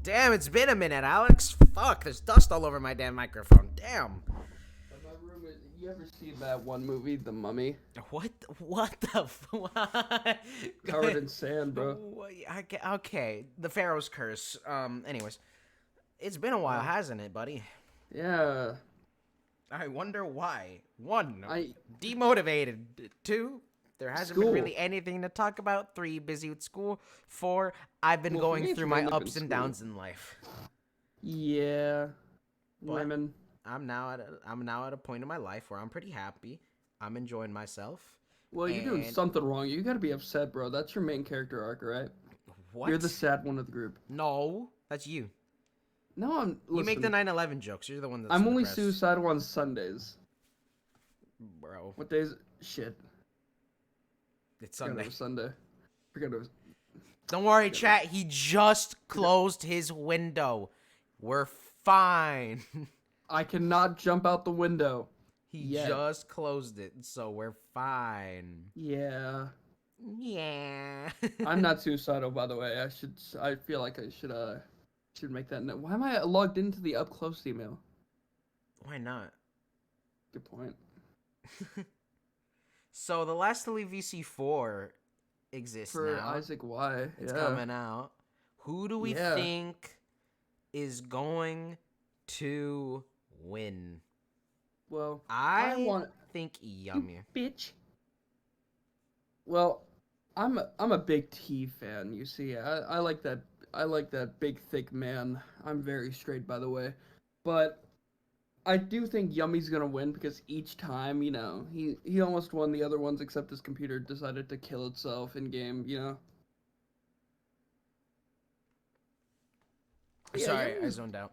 Damn, it's been a minute, Alex. Fuck, there's dust all over my damn microphone. Damn. My room is, you ever see that one movie, The Mummy? What? What the? What? Covered in sand, bro. Okay, the Pharaoh's curse. Anyways, it's been a while, Uh, hasn't it, buddy? yeah. I wonder why. One, I demotivated. Two, there hasn't been school. really anything to talk about. Three, busy with school. Four, I've been Well, for going me, it's through my mainly been ups and school. downs in life. Yeah. But Women. I'm now at a point in my life where I'm pretty happy. I'm enjoying myself. Well, you're doing And something wrong. You gotta be upset, bro. That's your main character arc, right? You're the what? sad one of the group. No, that's you. No, I'm. You make the Listen, 9/11 jokes. You're the one that's I'm only depressed, suicidal on Sundays. bro. What days? Shit. It's Forgot it Sunday. was Sunday. Forgot it was. Don't worry, Forgot it chat. He just closed his window. We're fine. I cannot jump out the window. He Yet. just closed it, so we're fine. Yeah. Yeah. I'm not suicidal, by the way. I feel like I should make that note. Why am I logged into the up close email? Why not? Good point. So the Last to Leave VC4 exists For now. Isaac Y. It's Yeah. coming out. Who do we Yeah. think is going to win? Well, I want think Yummy. bitch. Well, I'm a big T fan. You see, I like that. I like that big thick man. I'm very straight, by the way, but I do think Yummy's gonna win because each time, he almost won the other ones except his computer decided to kill itself in game. Yeah, Sorry, I Yummy's. zoned out.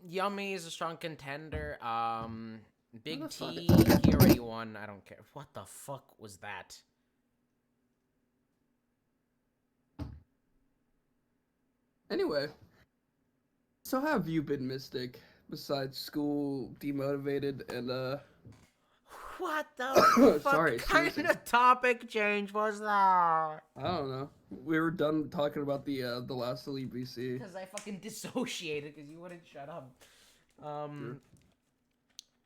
Yummy is a strong contender. No, Big that's fine. T, he already won. I don't care. What the fuck was that? Anyway, so how have you been, Mystic? Besides school, demotivated, and What the fuck sorry, kind seriously. of topic change was that? I don't know. We were done talking about the last Elite BC. Because I fucking dissociated because you wouldn't shut up. Sure.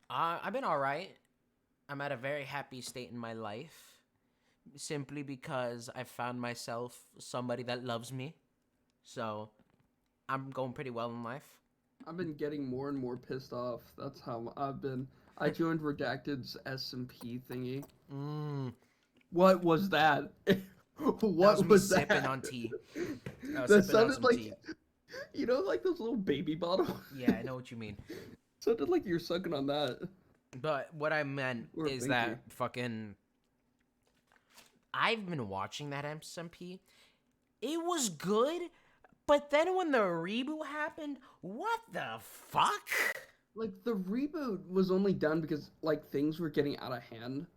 I've been alright. I'm at a very happy state in my life. Simply because I found myself somebody that loves me. So, I'm going pretty well in life. I've been getting more and more pissed off. That's how I've been. I joined Redacted's SMP thingy. Mmm. What was that? What me was sipping that? on tea. I was That sipping on sounded some like, tea. like those little baby bottles. Yeah, I know what you mean. Sounded like you're sucking on that. But what I meant Or is Binky. that fucking... I've been watching that SMP. It was good, but then when the reboot happened, what the fuck? Like the reboot was only done because like things were getting out of hand,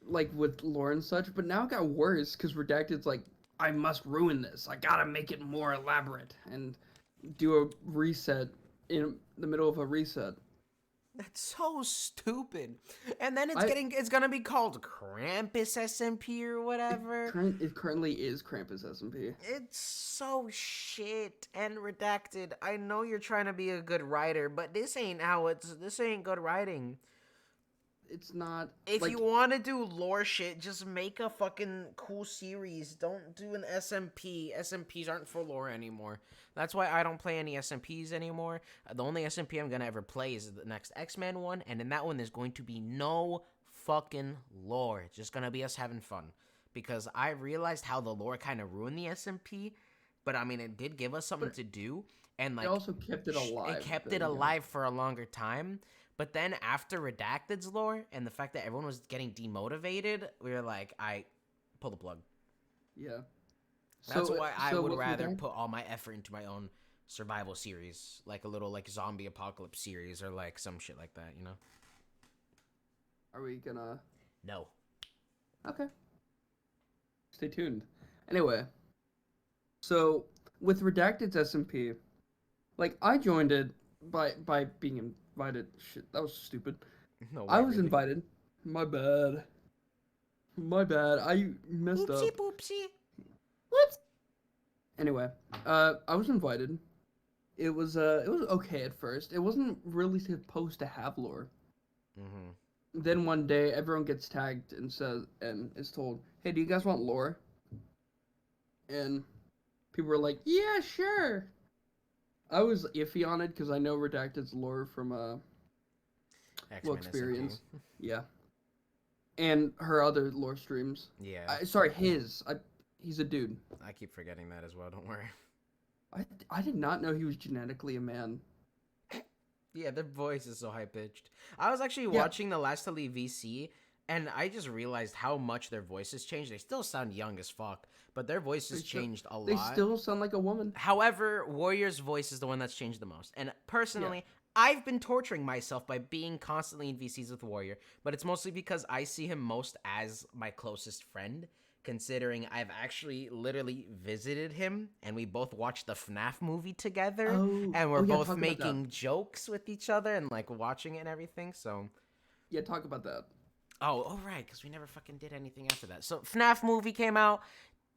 like with lore and such. But now it got worse because Redacted's like, I must ruin this. I gotta make it more elaborate and do a reset in the middle of a reset. That's so stupid. And then I it's gonna be called Krampus SMP or whatever. it currently is Krampus SMP. It's so shit and redacted. I know you're trying to be a good writer, but this ain't good writing. It's not If like you want to do lore shit, just make a fucking cool series. Don't do an SMP. SMPs aren't for lore anymore. That's why I don't play any SMPs anymore. The only SMP I'm going to ever play is the next X-Men one, and in that one there's going to be no fucking lore. It's just going to be us having fun. Because I realized how the lore kind of ruined the SMP, but I mean, it did give us something But to do, and it like, also kept it alive. it kept then, it alive for a longer time. But then after Redacted's lore and the fact that everyone was getting demotivated, we were like, I pull the plug. Yeah. That's why I would with rather Redact- put all my effort into my own survival series, like a little like zombie apocalypse series or like some shit like that, you know? Are we gonna? No. Okay. Stay tuned. Anyway, so with Redacted's SMP, like I joined it by being invited. Shit, that was stupid. No way, I was really. invited. My bad. My bad. I messed Oopsie up. poopsie. What? Anyway, I was invited, it was okay at first. It wasn't really supposed to have lore. Mm-hmm. Then one day everyone gets tagged and says and is told, "Hey, do you guys want lore?" And people were like, "Yeah, sure." I was iffy on it because I know Redacted's lore from well, X-Men SMP. experience, yeah, and her other lore streams. Yeah, Sorry, he's a dude. I keep forgetting that as well. Don't worry. I did not know he was genetically a man. Yeah, their voice is so high pitched. I was actually Yeah, watching the Last Elite VC, and I just realized how much their voices changed. They still sound young as fuck, but their they voices still changed a they lot. still sound like a woman. However, Warrior's voice is the one that's changed the most. And Yeah. personally, I've been torturing myself by being constantly in VCs with Warrior, but it's mostly because I see him most as my closest friend, considering I've actually literally visited him and we both watched the FNAF movie together and we're Oh yeah, both talk about that. making jokes with each other and like watching it and everything. So, Yeah, talk about that. oh right, because we never fucking did anything after that. So, FNAF movie came out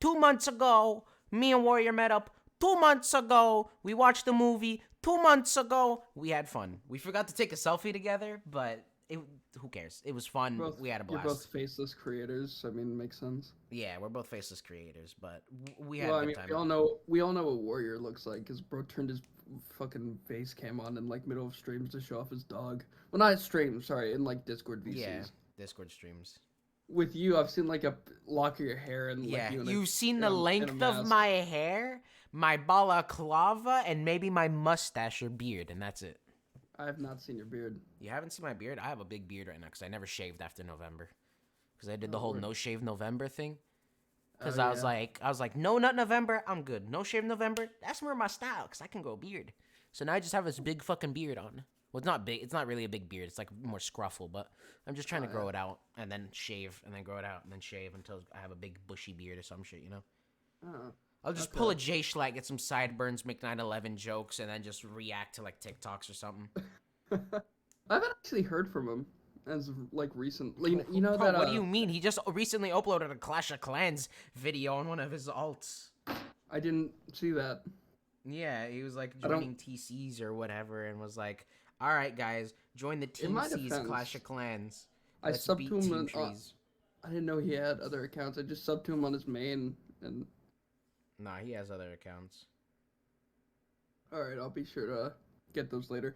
2 months ago. Me and Warrior met up 2 months ago. We watched the movie 2 months ago. We had fun. We forgot to take a selfie together, but who cares? It was fun. Both We had a you're both blast. faceless creators. So, I mean, it makes sense. Yeah, we're both faceless creators, but we had Well, a I good mean, time. we all know what Warrior looks like because bro turned his fucking face cam on in like middle of streams to show off his dog. Well, not streams, sorry, in like Discord Yeah, VCs. Discord streams. With you, I've seen like a lock of your hair and like Yeah, you you've seen the in a length of mask. my hair, my balaclava, and maybe my mustache or beard, and that's it. I have not seen your beard. You haven't seen my beard? I have a big beard right now because I never shaved after November. Because I did the Oh, whole word. no shave November thing. Oh Because yeah. I was like, no nut November, I'm good. No shave November, that's more my style. Because I can grow a beard. So now I just have this big fucking beard on. Well, it's not big. It's not really a big beard. It's like more scruffle. But I'm just trying Oh to yeah. grow it out and then shave and then grow it out and then shave until I have a big bushy beard or some shit. You know. Oh, I'll just pull okay. a Jay Schlatt, get some sideburns, make 9/11 jokes, and then just react to like TikToks or something. I haven't actually heard from him as of, like recently. You know Bro, that what do you mean? He just recently uploaded a Clash of Clans video on one of his alts. I didn't see that. Yeah, he was like I don't. joining TCs or whatever and was like, all right, guys, join the In Team my C's Clash defense, of Clans. I Let's subbed to beat him Team Trees. I didn't know he had other accounts. I just subbed to him on his main. And Nah, he has other accounts. all right, I'll be sure to get those later.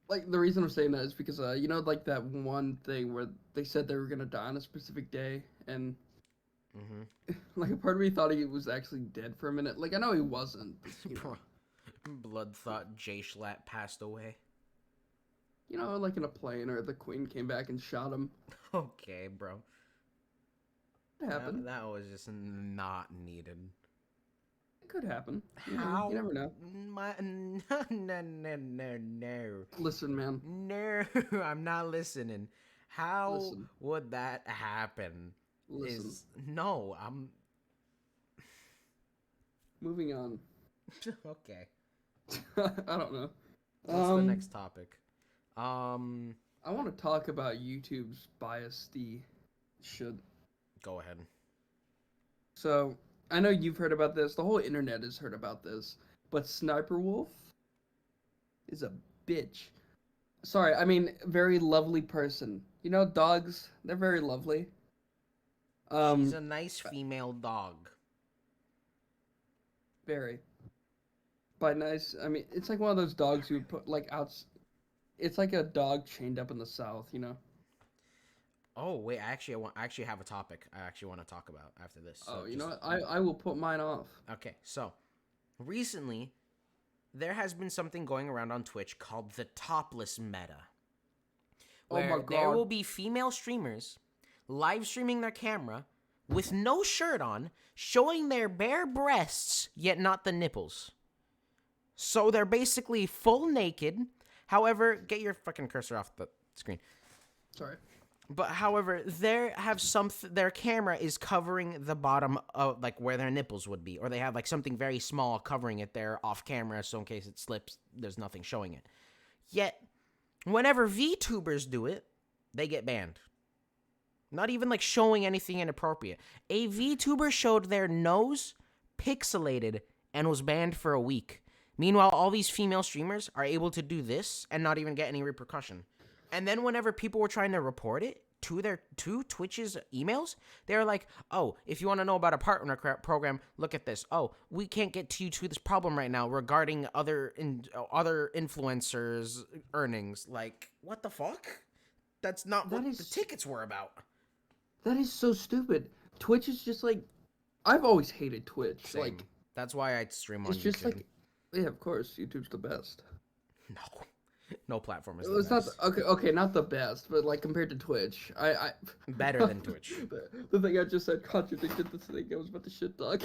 Like the reason I'm saying that is because you know like that one thing where they said they were gonna die on a specific day, and Mm-hmm. like a part of me thought he was actually dead for a minute. Like I know he wasn't. But, Bro, Blood thought Jay Schlatt passed away. Like in a plane or the queen came back and shot him. Okay, bro. It happened. That was just not needed. It could happen. How? You never know. No, no, no, no, no. Listen, man. No, I'm not listening. How Listen. would that happen? Listen. Is no, I'm Moving on. okay. I don't know. What's the next topic? I want to talk about YouTube's bias should. Go ahead. So, I know you've heard about this. The whole internet has heard about this. But Sniper Wolf is a bitch. Sorry, I mean, very lovely person. You know, dogs, they're very lovely. She's a nice female dog. Very. By nice, I mean, it's like one of those dogs you would put, like, out. It's like a dog chained up in the South, you know? Oh wait, I actually have a topic I actually want to talk about after this. So Oh, you know what? I will put mine off. okay. So recently, there has been something going around on Twitch called the topless meta, Oh where my there will god. be female streamers live streaming their camera with no shirt on, showing their bare breasts, yet not the nipples. So they're basically full naked. However, get your fucking cursor off the screen. Sorry. But however, their camera is covering the bottom of like where their nipples would be, or they have like something very small covering it there off camera, so in case it slips, there's nothing showing it. Yet, whenever VTubers do it, they get banned. Not even like showing anything inappropriate. A VTuber showed their nose pixelated and was banned for a week. Meanwhile, all these female streamers are able to do this and not even get any repercussion. And then whenever people were trying to report it to Twitch's emails, they're like, "Oh, if you want to know about a partner program, look at this. Oh, we can't get to you to this problem right now regarding other influencers' earnings." Like, what the fuck? That's not That what the is tickets were about. that is so stupid. Twitch is just like I've always hated Twitch. Like Same. That's why I stream it's on just YouTube. like yeah, of course, YouTube's the best. No, no platform is the It's not best. okay, not the best, but like compared to Twitch, I Better than Twitch. the thing I just said contradicted the thing I was about to shit talk.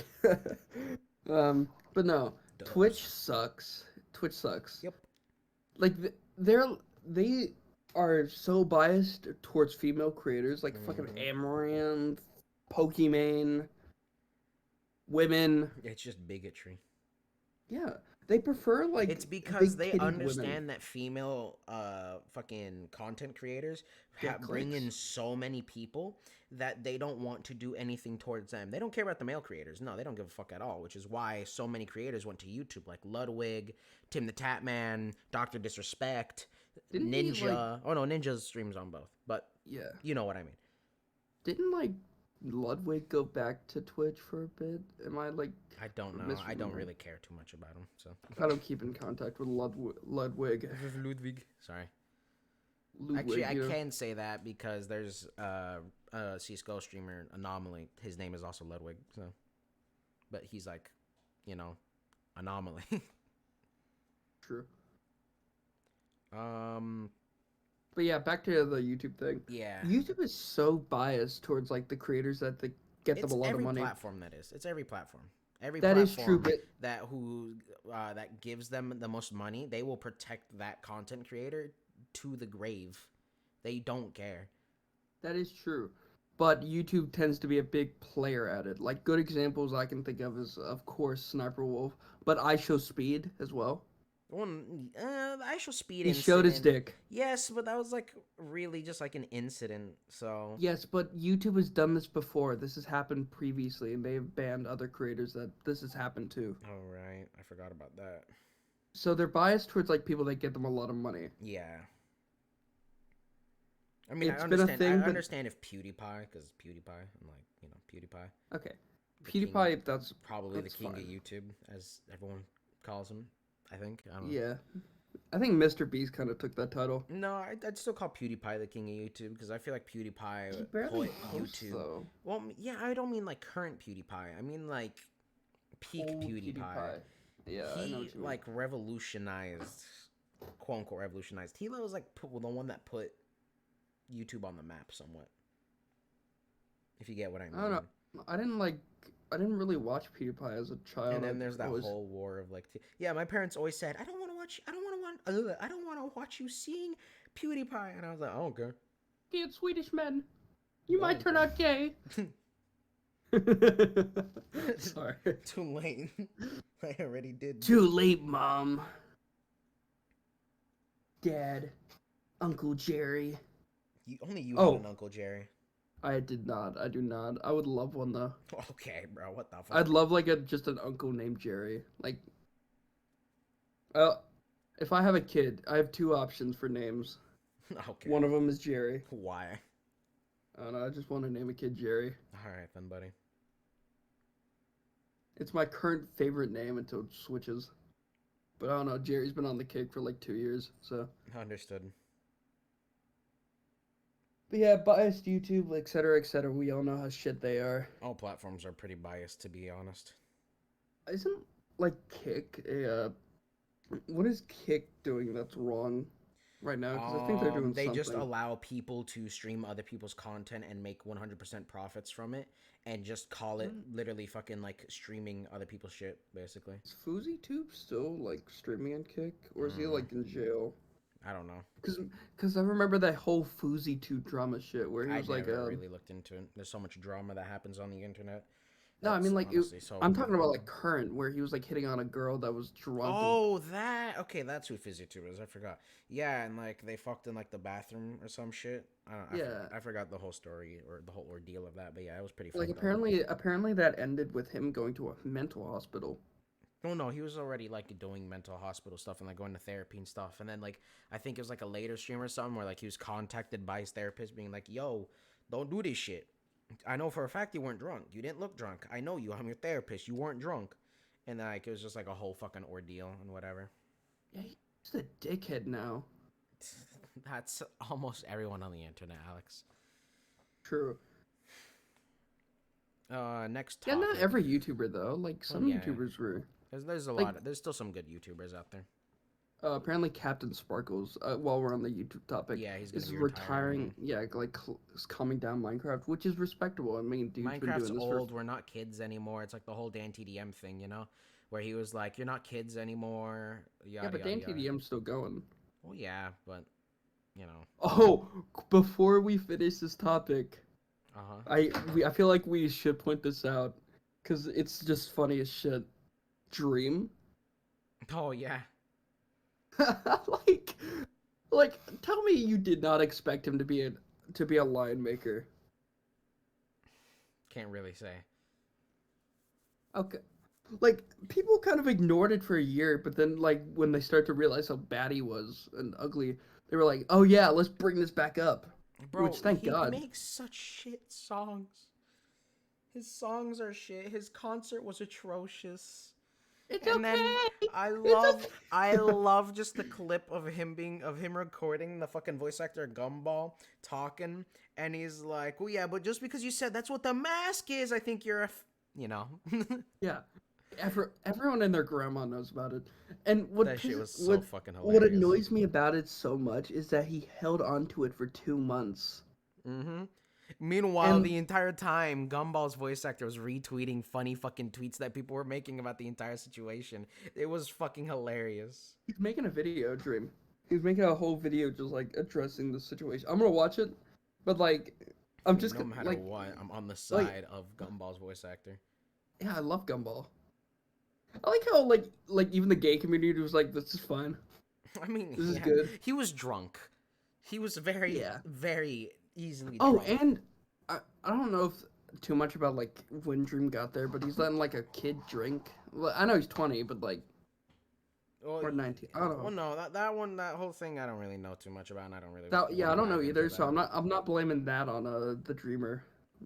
But no, Dubs. Twitch sucks. Twitch sucks. Yep. Like they're they are so biased towards female creators, like fucking Hmm. Amaranth, Pokimane, women. It's just bigotry. Yeah, they prefer It's like because big they titted women. understand that female fucking content creators Get bring in clicks. so many people that they don't want to do anything towards them. They don't care about the male creators. No, they don't give a fuck at all, which is why so many creators went to YouTube like Ludwig, Tim the Tatman, Dr. Disrespect, Didn't he like Ninja. Oh no, Ninja's streams on both, but yeah? you know what I mean. Didn't like Ludwig go back to Twitch for a bit? Am I like I don't know. I don't misremembering? really care too much about him, so. I don't keep in contact with Ludwig. Ludwig. Sorry. Actually, Ludwig, I you know. can say that because there's a Cisco streamer Anomaly. His name is also Ludwig. So, but he's like, you know, Anomaly. True. um. But yeah, back to the YouTube thing. Yeah. YouTube is so biased towards like the creators that they get them It's a lot of every money. platform that is. It's every platform. Every That is true, platform but that gives them the most money, they will protect that content creator to the grave. They don't care. that is true. But YouTube tends to be a big player at it. Like good examples I can think of is of course Sniper Wolf, but I Show Speed as well. One, the actual speed He showed his incident. dick. Yes, but that was like really just like an incident. So, Yes, but YouTube has done this before. This has happened previously, and they've banned other creators that this has happened to. all right, I forgot about that. So they're biased towards like people that get them a lot of money. Yeah, I mean, I It's been a understand. I thing, but understand if PewDiePie, because PewDiePie, I'm like, PewDiePie, okay, the king, PewDiePie. probably the That's king of fine. YouTube, as everyone calls him. I think. I don't know. Yeah, I think Mr. Beast kind of took that title. No, I'd still call PewDiePie the king of YouTube because I feel like He PewDiePie barely put hosts YouTube. though. Well, yeah, I don't mean like current PewDiePie. I mean like peak Old PewDiePie. PewDiePie. Yeah, I know He what you mean. like revolutionized, quote unquote revolutionized. He was like the one that put YouTube on the map somewhat. If you get what I I don't mean. know. I didn't like. I didn't really watch PewDiePie as a And child. then I there's that always. whole war of like, yeah, my parents always said, I don't want to watch, I don't want to watch you seeing PewDiePie, and I was like, oh, okay. Gay Swedish men. You Well, might turn out gay. Sorry. Too late. I already did. Too late, Mom. Dad. Uncle Jerry. Only you had Oh, an Uncle Jerry. I did not. I do not. I would love one though. Okay, bro. What the fuck? I'd love like just an uncle named Jerry. Like, uh, if I have a kid, I have two options for names. Okay. One of them is Jerry. Why? I don't know. I just want to name a kid Jerry. All right then, buddy. It's my current favorite name until it switches. But I don't know. Jerry's been on the kick for like 2 years, so. Understood. But yeah, biased YouTube, etc., etc. We all know how shit they are. All platforms are pretty biased, to be honest. Isn't like Kick a what is Kick doing that's wrong right now? Because I think they're doing They just something. allow people to stream other people's content and make 100% profits from it, and just call it literally fucking like streaming other people's shit, basically. Is FouseyTube still like streaming on Kick, or is he like in jail? I don't know. Because I remember that whole FouseyTube drama shit where he I was like, never really looked into it. There's so much drama that happens on the internet. no, I That's mean like honestly so I'm talking about overwhelming. like current where he was like hitting on a girl that was drunk. Oh, that okay. That's who FizzyTube is. I forgot. Yeah, and like they fucked in like the bathroom or some shit. I don't. Yeah. I forgot the whole story or the whole ordeal of that. But yeah, it was pretty Like fucked up. apparently that ended with him going to a mental hospital. Oh no, he was already like doing mental hospital stuff and like going to therapy and stuff. And then like I think it was like a later stream or something where like he was contacted by his therapist being like, "Yo, don't do this shit. I know for a fact you weren't drunk. You didn't look drunk. I know you. I'm your therapist. You weren't drunk." And like it was just like a whole fucking ordeal and whatever. Yeah, he's a dickhead now. That's almost everyone on the internet, Alex. True. Next Yeah, not topic. every YouTuber though. Like Oh some yeah, YouTubers were there's a like lot. There's still some good YouTubers out there. apparently Captain Sparkles. While we're on the YouTube topic, Yeah, he's gonna is be retiring. retiring. Yeah, like is calming down Minecraft, which is respectable. I mean, dude's been Minecraft's doing this for old. We're not kids anymore. It's like the whole Dan TDM thing, where he was like, "You're not kids anymore." yeah, Yada but yada Dan yada. TDM's still going. Well, yeah, but you know. Oh, before we finish this topic, Uh huh. I feel like we should point this out because it's just funny as shit. Dream, Oh yeah. like, tell me you did not expect him to be a lion maker. Can't really say. Okay, like people kind of ignored it for a year, but then like when they start to realize how bad he was and ugly, they were like, oh yeah, let's bring this back up. Which Bro, thank he God. makes such shit songs. His songs are shit. His concert was atrocious. It's And then okay. I It's love okay. I love just the clip of him recording the fucking voice actor Gumball talking and he's like, "Oh yeah, but just because you said that's what the mask is, I think you're you know." Yeah, everyone and their grandma knows about it. And what That shit was so what fucking what hilarious. annoys me about it so much is that he held on to it for 2 months. Mhm. Meanwhile, And the entire time, Gumball's voice actor was retweeting funny fucking tweets that people were making about the entire situation. It was fucking hilarious. he's making a video, Dream. He's making a whole video just like addressing the situation. I'm gonna watch it, but like, I I'm mean, just no matter like, what, I'm on the like, side of Gumball's voice actor. yeah, I love Gumball. I like how like even the gay community was like, this is fine, I mean, this is yeah, good. he was drunk. He was very, Yeah. very easily Oh, drunk. and I don't know if too much about like when Dream got there, but he's letting like a kid drink. Well, I know he's 20, but like Well, or 19. I don't know. well, no, that one, that whole thing, I don't really know too much about, and I don't really That want yeah, I to don't know dive into either. So that. I'm not blaming that on the Dreamer,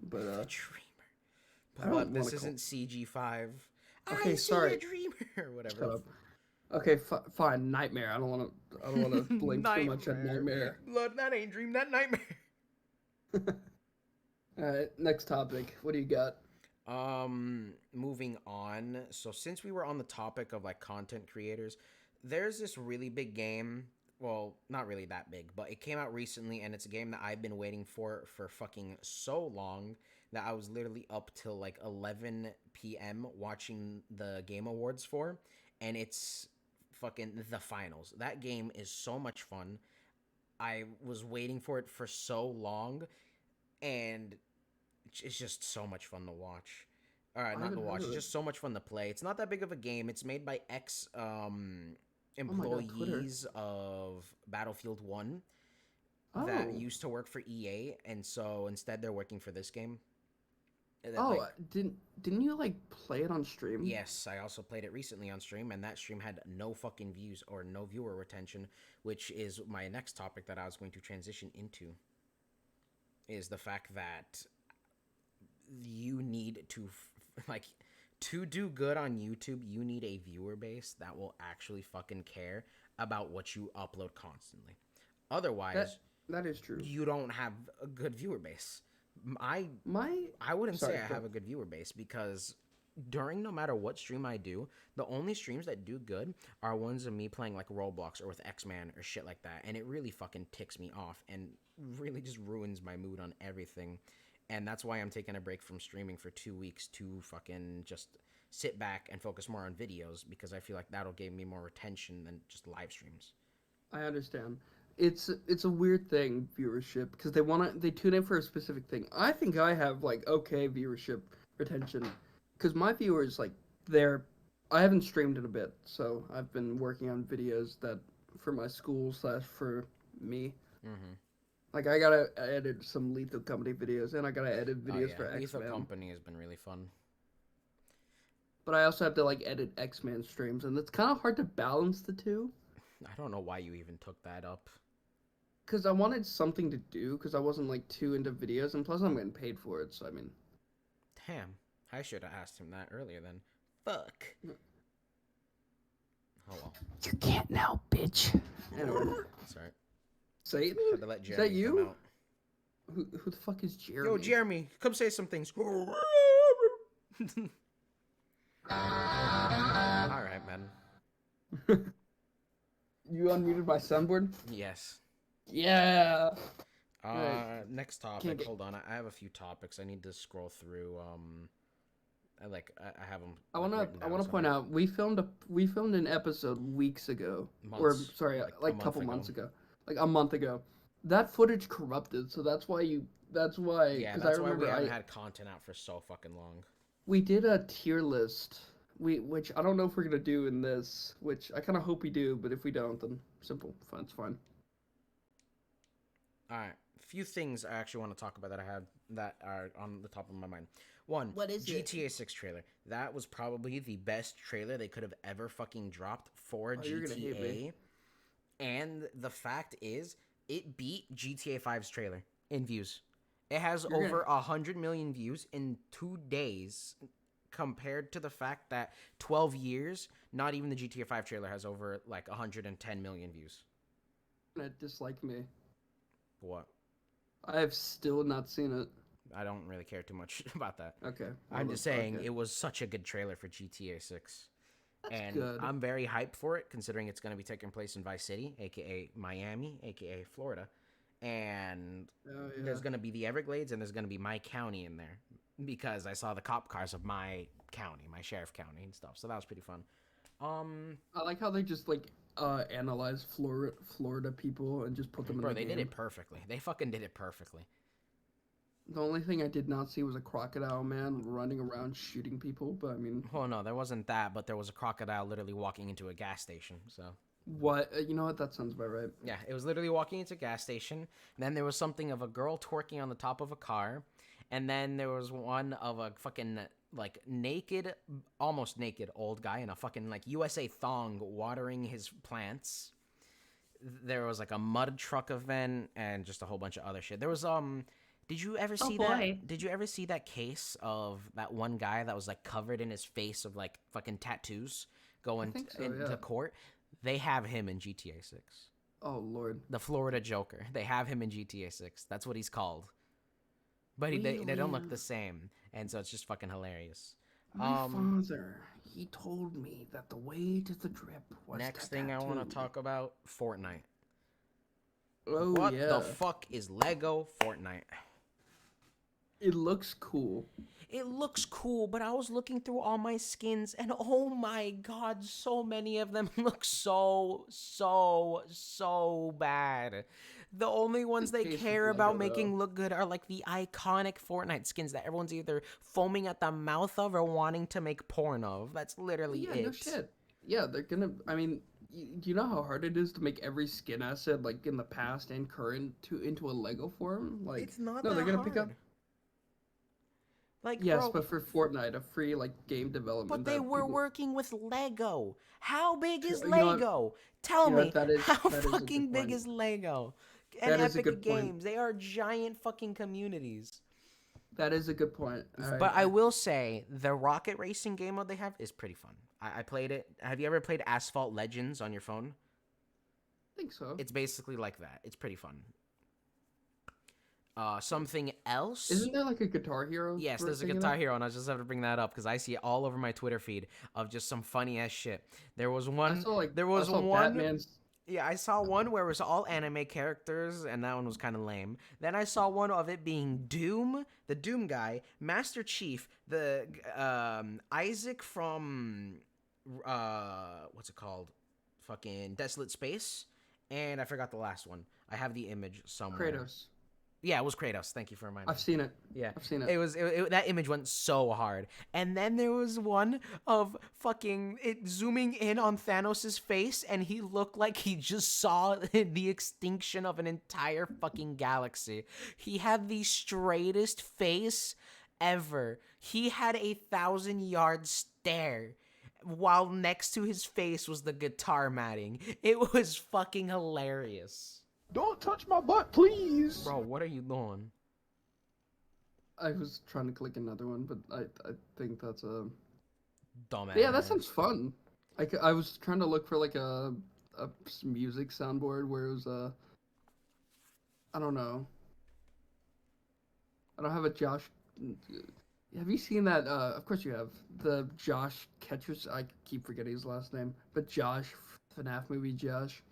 but The dreamer. I But don't want this to call. isn't CG5. I Okay, see a sorry. dreamer, or whatever Shut the. up. Okay, fine. Nightmare. I don't want to blame too much on Nightmare. Nightmare. Look, that ain't dream, that nightmare. All right, next topic. What do you got? Moving on. So since we were on the topic of like content creators, there's this really big game. Well, not really that big, but it came out recently and it's a game that I've been waiting for fucking so long that I was literally up till like 11 p.m. watching the Game Awards for, and it's fucking the finals. That game is so much fun. I was waiting for it for so long and it's just so much fun to watch. All right, I not to haven't heard watch. of It's it. just so much fun to play. It's not that big of a game. It's made by ex Oh my god, Twitter. employees of Battlefield 1 that Oh, used to work for EA, and so instead they're working for this game. And then, oh, like, didn't you like play it on stream? yes, I also played it recently on stream, and that stream had no fucking views or no viewer retention, which is my next topic that I was going to transition into. Is the fact that you need to like to do good on YouTube, you need a viewer base that will actually fucking care about what you upload constantly. That Otherwise, that is true. you don't have a good viewer base. I My I wouldn't say sorry, I go have a good viewer base because during no matter what stream I do, the only streams that do good are ones of me playing like Roblox or with X-Man or shit like that. And it really fucking ticks me off and really just ruins my mood on everything. And that's why I'm taking a break from streaming for 2 weeks to fucking just sit back and focus more on videos because I feel like that'll give me more retention than just live streams. I understand. It's a weird thing viewership because they tune in for a specific thing. I think I have like okay viewership retention because my viewers like they're I haven't streamed in a bit, so I've been working on videos that for my school slash for me. Mm-hmm. Like I gotta edit some Lethal Company videos and I gotta edit Oh videos yeah, for X Lethal Men. Company has been really fun. but I also have to like edit X-Men streams, and it's kind of hard to balance the two. I don't know why you even took that up. Because I wanted something to do, because I wasn't like too into videos, and plus I'm getting paid for it. So I mean, Damn, I should have asked him that earlier then. Fuck. Oh well. you can't now, bitch. Anyway, Sorry. Satan, Had to let is that Jeremy come you? out. Who the fuck is Jeremy? Yo, Jeremy, come say some things. Alright, man. You unmuted my soundboard? Yes. Yeah. Right. Next topic. Hold on. I have a few topics. I need to scroll through. I have them. I wanna point out we filmed an episode weeks ago, or Months, sorry, like a month couple ago. months ago, like a month ago. That footage corrupted, so that's why Yeah, that's I why we remember haven't had content out for so fucking long. we did a tier list, which I don't know if we're gonna do in this, which I kind of hope we do, but if we don't, then simple, fine, it's fine. All right, a few things I actually want to talk about that I have that are on the top of my mind. One, What is it? GTA 6 trailer. That was probably the best trailer they could have ever fucking dropped for Oh, you're gonna hate me. GTA. And the fact is, it beat GTA 5's trailer in views. It has You're over gonna 100 million views in 2 days, compared to the fact that 12 years, not even the GTA 5 trailer has over like 110 million views. dislike me. What? I have still not seen it. I don't really care too much about that. Okay. I'm just saying okay. it was such a good trailer for GTA 6. That's And good. I'm very hyped for it, considering it's going to be taking place in Vice City, aka Miami, aka Florida. And Oh, yeah. there's going to be the Everglades, and there's going to be my county in there, because I saw the cop cars of my county, my sheriff county and stuff. So that was pretty fun. I like how they just like analyze Florida people and just put them in Bro, the they game. did it perfectly. They fucking did it perfectly. The only thing I did not see was a crocodile man running around shooting people, but I mean, Well, no, there wasn't that, but there was a crocodile literally walking into a gas station. So what? You know what? That sounds about right. yeah, it was literally walking into a gas station. And then there was something of a girl twerking on the top of a car. And then there was one of a fucking like naked, almost naked old guy in a fucking like USA thong watering his plants. There was like a mud truck event and just a whole bunch of other shit. There was did you ever see that? Did you ever see that case of that one guy that was like covered in his face of like fucking tattoos going think so, into yeah. court? They have him in GTA 6. Oh Lord. The Florida Joker. They have him in GTA 6. That's what he's called. But they don't look the same, and so it's just fucking hilarious. My father, he told me that the way to the drip was Next thing I want to talk about, Fortnite. Oh What yeah. the fuck is Lego Fortnite? It looks cool. It looks cool, but I was looking through all my skins, and oh my god, so many of them look so bad. The only ones they case with care Lego, about making though. look good are like the iconic Fortnite skins that everyone's either foaming at the mouth of or wanting to make porn of. That's literally Yeah, it. no shit. Yeah, they're gonna. I mean, do you know how hard it is to make every skin asset like in the past and current into a Lego form? Like, It's not no, that they're gonna hard. pick up. Like, Yes, bro, but for Fortnite, a free like game development. but they that were people... working with Lego. How big is You know what? Lego? Tell You know me, what? That is how a good fucking big point. is Lego? And That is a Epic good point. Games, they are giant fucking communities. That is a good point. But I will say, the rocket racing game mode they have is pretty fun. I played it. Have you ever played Asphalt Legends on your phone? think so. It's basically like that. It's pretty fun. Something else? Isn't there like a Guitar Hero? Yes, there's a Guitar Hero, and I just have to bring that up because I see it all over my Twitter feed of just some funny ass shit. There was one. I saw Batman's. Yeah, I saw one where it was all anime characters, and that one was kind of lame. Then I saw one of it being Doom, the Doom guy, Master Chief, the Isaac from what's it called? Fucking Desolate Space, and I forgot the last one. I have the image somewhere. Kratos. Yeah, it was Kratos. Thank you for reminding me. I've seen it. Yeah, I've seen it. It was that image went so hard, and then there was one of fucking it zooming in on Thanos' face, and he looked like he just saw the extinction of an entire fucking galaxy. He had the straightest face ever. He had a 1,000 yard stare while next to his face was the guitar matting. It was fucking hilarious. Don't touch my butt, please. Bro, what are you doing? I was trying to click another one, but I think that's a. Yeah, that Dumbass. sounds fun. I was trying to look for like a music soundboard where it was I don't know. I don't have a Josh. Have you seen that? Of course you have the Josh Ketchers. I keep forgetting his last name, but Josh FNAF movie Josh.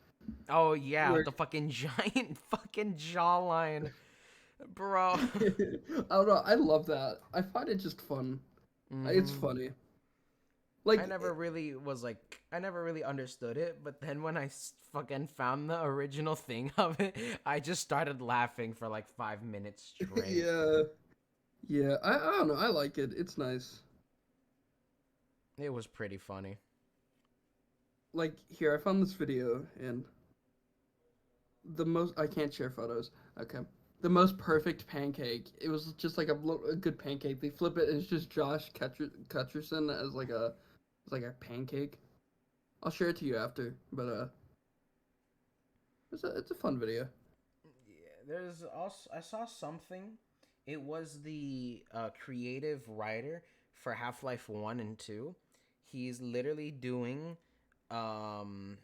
Oh yeah, Where the fucking giant fucking jawline. Bro. I don't know. I love that. I find it just fun. It's hmm funny. I Like never really was like, I never really understood it, but then when I fucking found the original thing of it, I just started laughing for like 5 minutes straight. yeah, yeah. I don't know. I like it. It's nice. It was pretty funny. Like here, I found this video and the most. I can't share photos. Okay. The most perfect pancake. It was just like a good pancake. They flip it and it's just Josh Cutcherson as like a pancake. I'll share it to you after, but it's a fun video. Yeah, there's also, I saw something. It was the creative writer for Half-Life 1 and 2. He's literally doing trying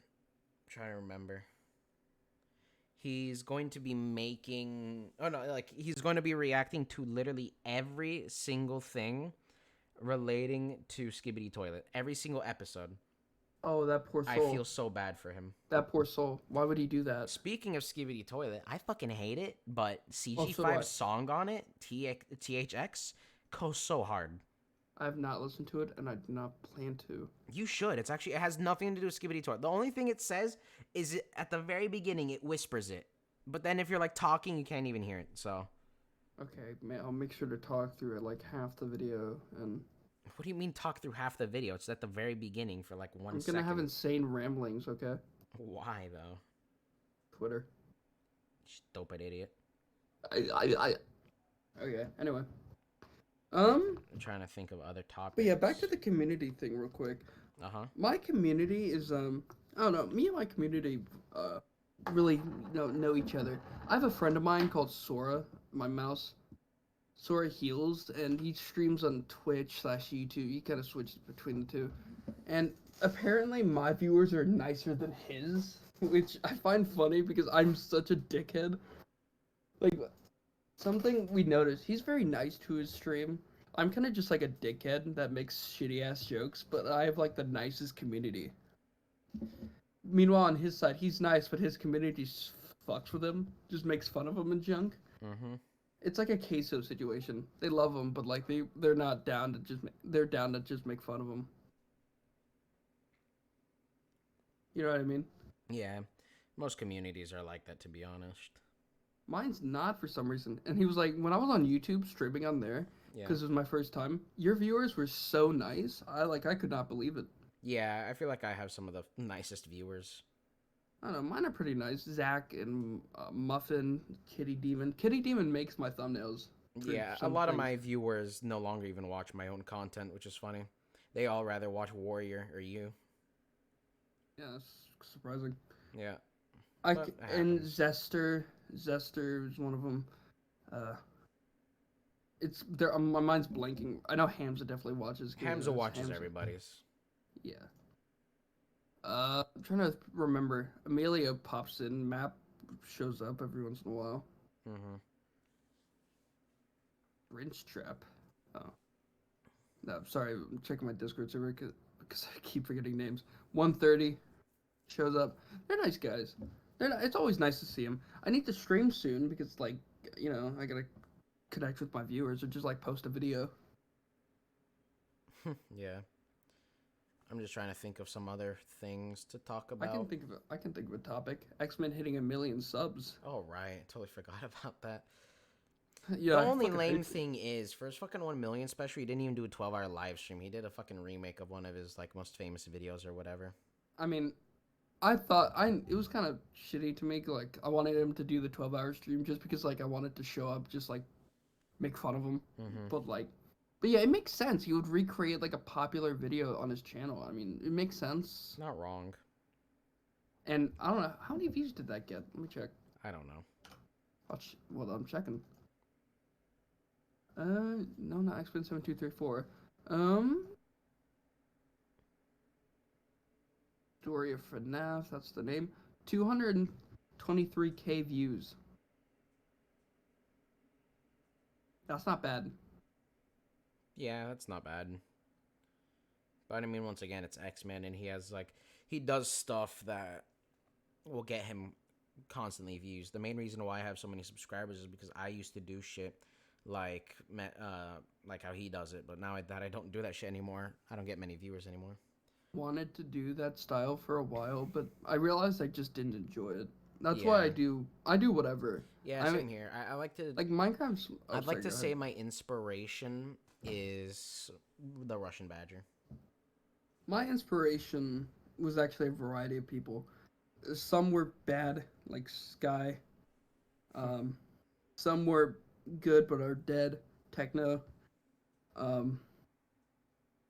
to remember. He's going to be making, oh no, like he's going to be reacting to literally every single thing relating to Skibbity Toilet. Every single episode. Oh, that poor I soul. feel so bad for him. That poor soul. Why would he do that? Speaking of Skibbity Toilet, I fucking hate it, but Oh, so do I. CG5's song on it, THX, goes so hard. I have not listened to it, and I do not plan to. You should. It's actually, it has nothing to do with Skibbity Toilet. The only thing it says is at the very beginning, it whispers it. But then if you're like talking, you can't even hear it. So, Okay, man, I'll make sure to talk through it like half the video, and what do you mean talk through half the video? It's at the very beginning for like one I'm second. gonna have insane ramblings. Okay, Why though? Twitter. Stupid idiot. I. Okay. Anyway, I'm trying to think of other topics. but yeah, back to the community thing real quick. My community is I don't know. Me and my community really know each other. I have a friend of mine called Sora, my mouse. Sora Heals, and he streams on Twitch/YouTube. He kind of switches between the two. And apparently my viewers are nicer than his, which I find funny because I'm such a dickhead. Like, something we noticed, he's very nice to his stream. I'm kind of just like a dickhead that makes shitty ass jokes, but I have like the nicest community. Meanwhile, on his side, he's nice, but his community fucks with him, just makes fun of him and junk. Mm-hmm. It's like a queso situation. They love him, but like they're not down to they're down to just make fun of him. You know what I mean? Yeah. Most communities are like that, to be honest. Mine's not for some reason. And he was like, when I was on YouTube streaming on there, Yeah. because it was my first time, your viewers were so nice. I could not believe it. Yeah, I feel like I have some of the nicest viewers. I don't know, mine are pretty nice. Zach and Muffin, Kitty Demon. Kitty Demon makes my thumbnails. For Yeah, a some lot of things. my viewers no longer even watch my own content, which is funny. They all rather watch Warrior or you. Yeah, that's surprising. Yeah. I But c- it and happens. Zester is one of them. It's there. My mind's blanking. I know Hamza definitely watches. 'Cause Hamza it's watches Hamza. everybody's. Yeah. I'm trying to remember. Amelia pops in. Map shows up every once in a while. Mm-hmm. Rinse trap. Oh. No, sorry. I'm checking my Discord server because I keep forgetting names. 130 shows up. They're nice guys. It's always nice to see them. I need to stream soon because, like, I gotta connect with my viewers or just like post a video. Yeah. I'm just trying to think of some other things to talk I about. can think of a topic. X-Men hitting 1,000,000 subs. Oh, right. Totally forgot about that. Yeah, The I only fucking lame hate- thing is, for his fucking 1 million special, he didn't even do a 12-hour live stream. He did a fucking remake of one of his, like, most famous videos or whatever. I mean, I thought it was kind of shitty to me. Like, I wanted him to do the 12-hour stream just because, like, I wanted to show up, just like make fun of him. Mm-hmm. But like, But yeah, it makes sense. He would recreate like a popular video on his channel. I mean, it makes sense. Not wrong. And I don't know how many views did that get. Let me check. I don't know. Well, I'm checking. No, not X-Men 7234. Um, Story of FNAF. That's the name. 223K views. That's not bad. Yeah, that's not bad. But I mean, once again, it's X-Men, and he does stuff that will get him constantly views. The main reason why I have so many subscribers is because I used to do shit like like how he does it, but now that I don't do that shit anymore, I don't get many viewers anymore. Wanted to do that style for a while, but I realized I just didn't enjoy it. That's why Yeah. I do whatever. Yeah, I mean, same here. I like to. like Minecraft's. Oh, I'd like sorry. to Go say ahead. my inspiration is the Russian Badger. My inspiration was actually a variety of people. Some were bad, like Sky. Um, some were good but are dead, Techno. Um,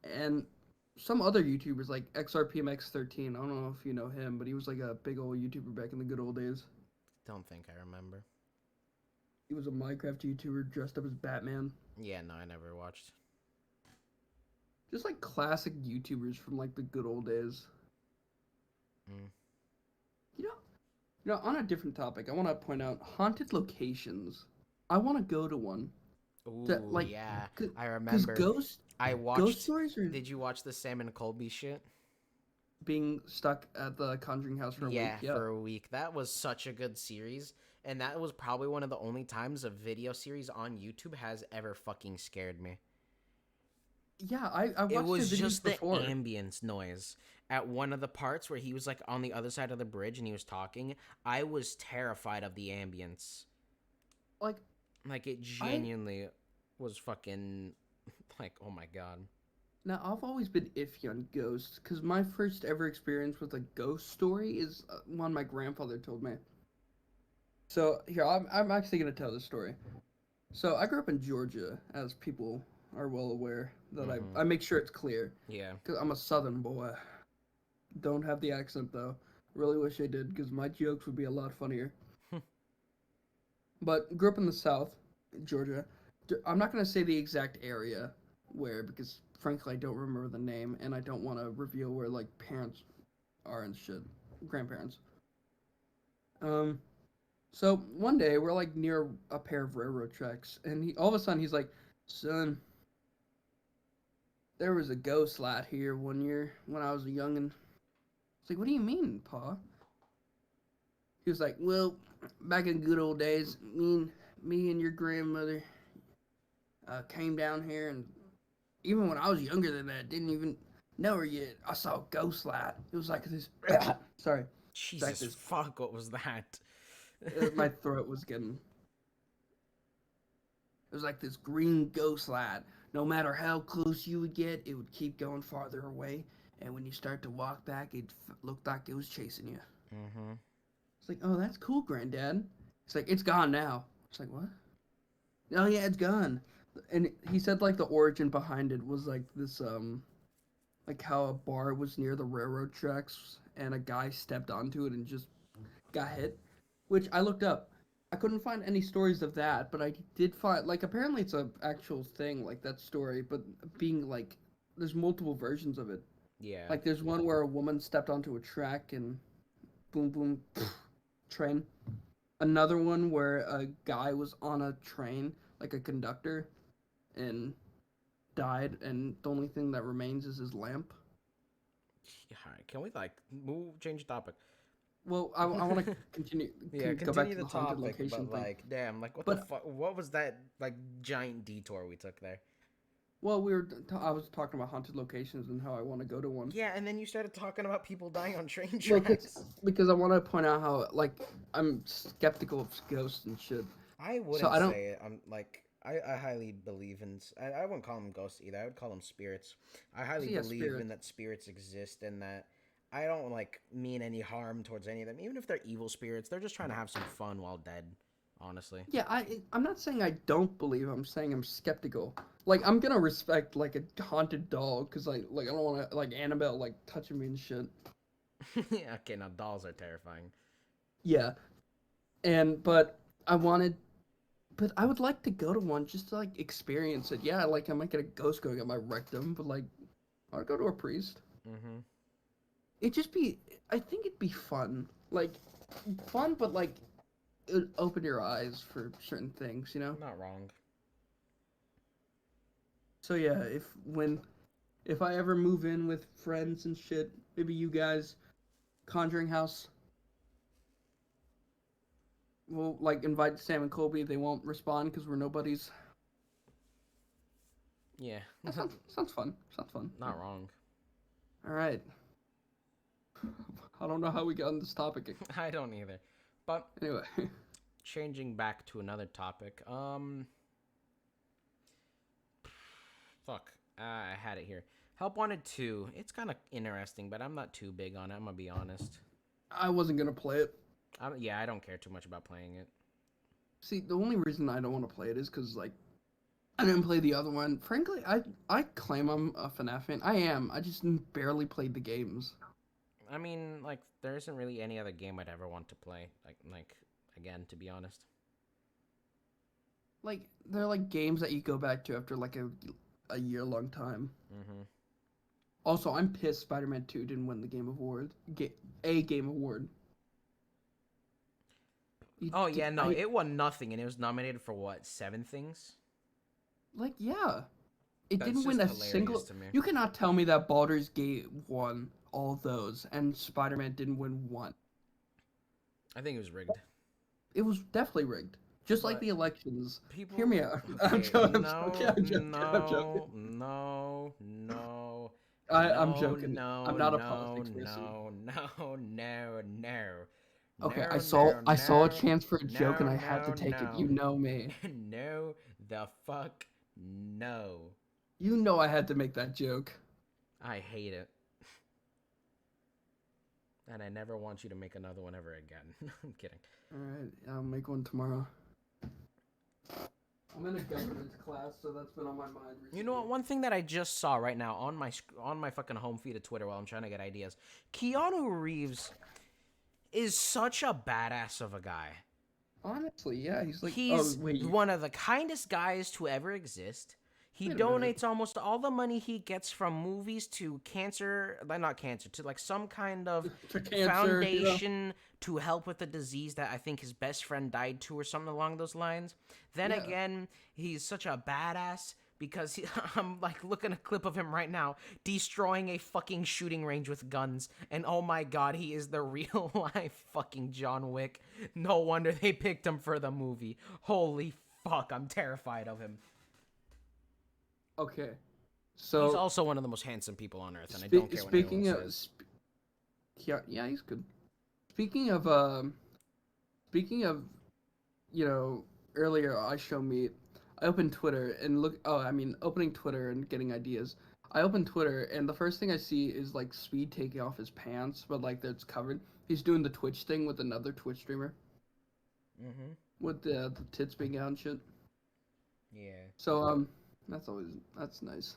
and some other YouTubers like XRPMX13. I don't know if you know him, but he was like a big old YouTuber back in the good old days. Don't think I remember. He was a Minecraft YouTuber dressed up as Batman. Yeah, no, I never watched. Just like classic YouTubers from like the good old days. Mm. You know, on a different topic, I want to point out haunted locations. I want to go to one. That Ooh, like, yeah, I because remember. I ghost watched. stories are Did you watch the Sam and Colby shit? being stuck at the Conjuring house for a week. Yeah, Yeah, for a week. That was such a good series, and that was probably one of the only times a video series on YouTube has ever fucking scared me. yeah. I It watched their was videos just the before. ambience noise at one of the parts where he was like on the other side of the bridge and he was talking. I was terrified of the ambience. Like Like it I genuinely was fucking like, oh my god. Now I've always been iffy on ghosts because my first ever experience with a ghost story is one my grandfather told me. So here I'm actually gonna tell this story. So I grew up in Georgia, as people are well aware that Mm-hmm. I make sure it's clear Yeah. because I'm a Southern boy. Don't have the accent though. Really wish I did because my jokes would be a lot funnier. But grew up in the South, Georgia. I'm not gonna say the exact area where because frankly I don't remember the name and I don't want to reveal where like parents are and shit, grandparents. Um, so one day we're like near a pair of railroad tracks and he all of a sudden he's like, "Son, there was a ghost light here one year when I was a youngin." It's like, "What do you mean, Pa?" He was like, "Well, back in the good old days, me and your grandmother came down here, and even when I was younger than that, didn't even know her yet. I saw a ghost light. It was like this. Sorry, it's like Jesus this. fuck, what was that? My throat was getting. It was like this green ghost light. No matter how close you would get, it would keep going farther away. And when you start to walk back, it looked like it was chasing you. Mm-hmm. It's like, oh, that's cool, Granddad. It's like, it's gone now. It's like, what? Oh yeah, it's gone. And he said like the origin behind it was like this like how a bar was near the railroad tracks and a guy stepped onto it and just got hit, which I looked up. I couldn't find any stories of that, but I did find like apparently it's a actual thing like that story, but being like there's multiple versions of it. Yeah. Like there's one where a woman stepped onto a track and boom boom train. Another one where a guy was on a train like a conductor and died and the only thing that remains is his lamp. Yeah, can we like move change topic? Well, I want to continue Yeah, go back continue to the the haunted topic, location but thing. like, damn, like, what the But fuck? What was that like giant detour we took there? well, I was talking about haunted locations and how I want to go to one. Yeah, and then you started talking about people dying on train Well, tracks. because I want to point out how like I'm skeptical of ghosts and shit. I So wouldn't I don't. say it. I'm like, I highly believe in. I wouldn't call them ghosts either. I would call them spirits. I highly So yeah, believe in spirits. that spirits exist and that I don't like mean any harm towards any of them. Even if they're evil spirits, they're just trying to have some fun while dead. honestly. Yeah, I'm not saying I don't believe. I'm saying I'm skeptical. Like I'm gonna respect like a haunted doll because like I don't want to like Annabelle like touching me and shit. Yeah, okay, now dolls are terrifying. Yeah, and but I wanted, but I would like to go to one just to like experience it. Yeah, like I might get a ghost going at my rectum, but like I'd go to a priest. Mm-hmm. It'd just be. I think it'd be fun. Like fun, but like it'd open your eyes for certain things. You know. Not wrong. So yeah, if I ever move in with friends and shit, maybe you guys, Conjuring House, will like invite Sam and Colby. They won't respond because we're nobodies. Yeah. That sounds fun. Sounds fun. Not wrong. All right. I don't know how we got on this topic. I don't either. But Anyway, changing back to another topic. Fuck. I had it here. Help Wanted 2. It's kind of interesting, but I'm not too big on it. I'm gonna be honest. I wasn't gonna play it. Yeah, I don't care too much about playing it. See, the only reason I don't want to play it is because like I didn't play the other one. Frankly, I claim I'm a FNAF fan. I am. I just barely played the games. I mean, like, there isn't really any other game I'd ever want to play. Like again, to be honest. Like they're like games that you go back to after like a year long time. Mm-hmm. Also, I'm pissed Spider-Man 2 didn't win the Game Award. A Game Award. Oh yeah, no, it won nothing, and it was nominated for what, 7 things? Like, yeah. It That's didn't win just a hilarious single. to me. You cannot tell me that Baldur's Gate won all those and Spider-Man didn't win one. I think it was rigged. It was definitely rigged. Just like But the elections. people, Hear me out. I'm okay, joking. no, I'm joking. I'm joking. no, no, I'm no, joking. no, I'm not a no, politics person. no, no, no, no, Okay, no, I saw a no, chance for a joke and no, I had to no, take it. no, You know me. no, the fuck, no. You know I had to make that joke. I hate it. And I never want you to make another one ever again. I'm kidding. Alright, I'll make one tomorrow. I'm in a governance class, so that's been on my mind recently. You know what? One thing that I just saw right now on my fucking home feed of Twitter while I'm trying to get ideas. Keanu Reeves is such a badass of a guy. Honestly, yeah, he's like. He's Oh wait, one of the kindest guys to ever exist. He Wait a minute. donates almost all the money he gets from movies to cancer, not cancer, to like some kind of for cancer, you know? foundation to help with the disease that I think his best friend died to or something along those lines. Then Yeah. again, he's such a badass because I'm like looking at a clip of him right now destroying a fucking shooting range with guns, and oh my god, he is the real life fucking John Wick. No wonder they picked him for the movie. Holy fuck, I'm terrified of him. Okay. He's So also one of the most handsome people on earth, and I don't care what anyone speaking of, says. yeah, he's good. Speaking of, speaking of, earlier I show meet. I opened Twitter and look. Oh, I mean, opening Twitter and getting ideas. I opened Twitter and the first thing I see is like Speed taking off his pants, but like that's covered. He's doing the Twitch thing with another Twitch streamer Mm-hmm. with the tits being out and shit. Yeah. So that's nice.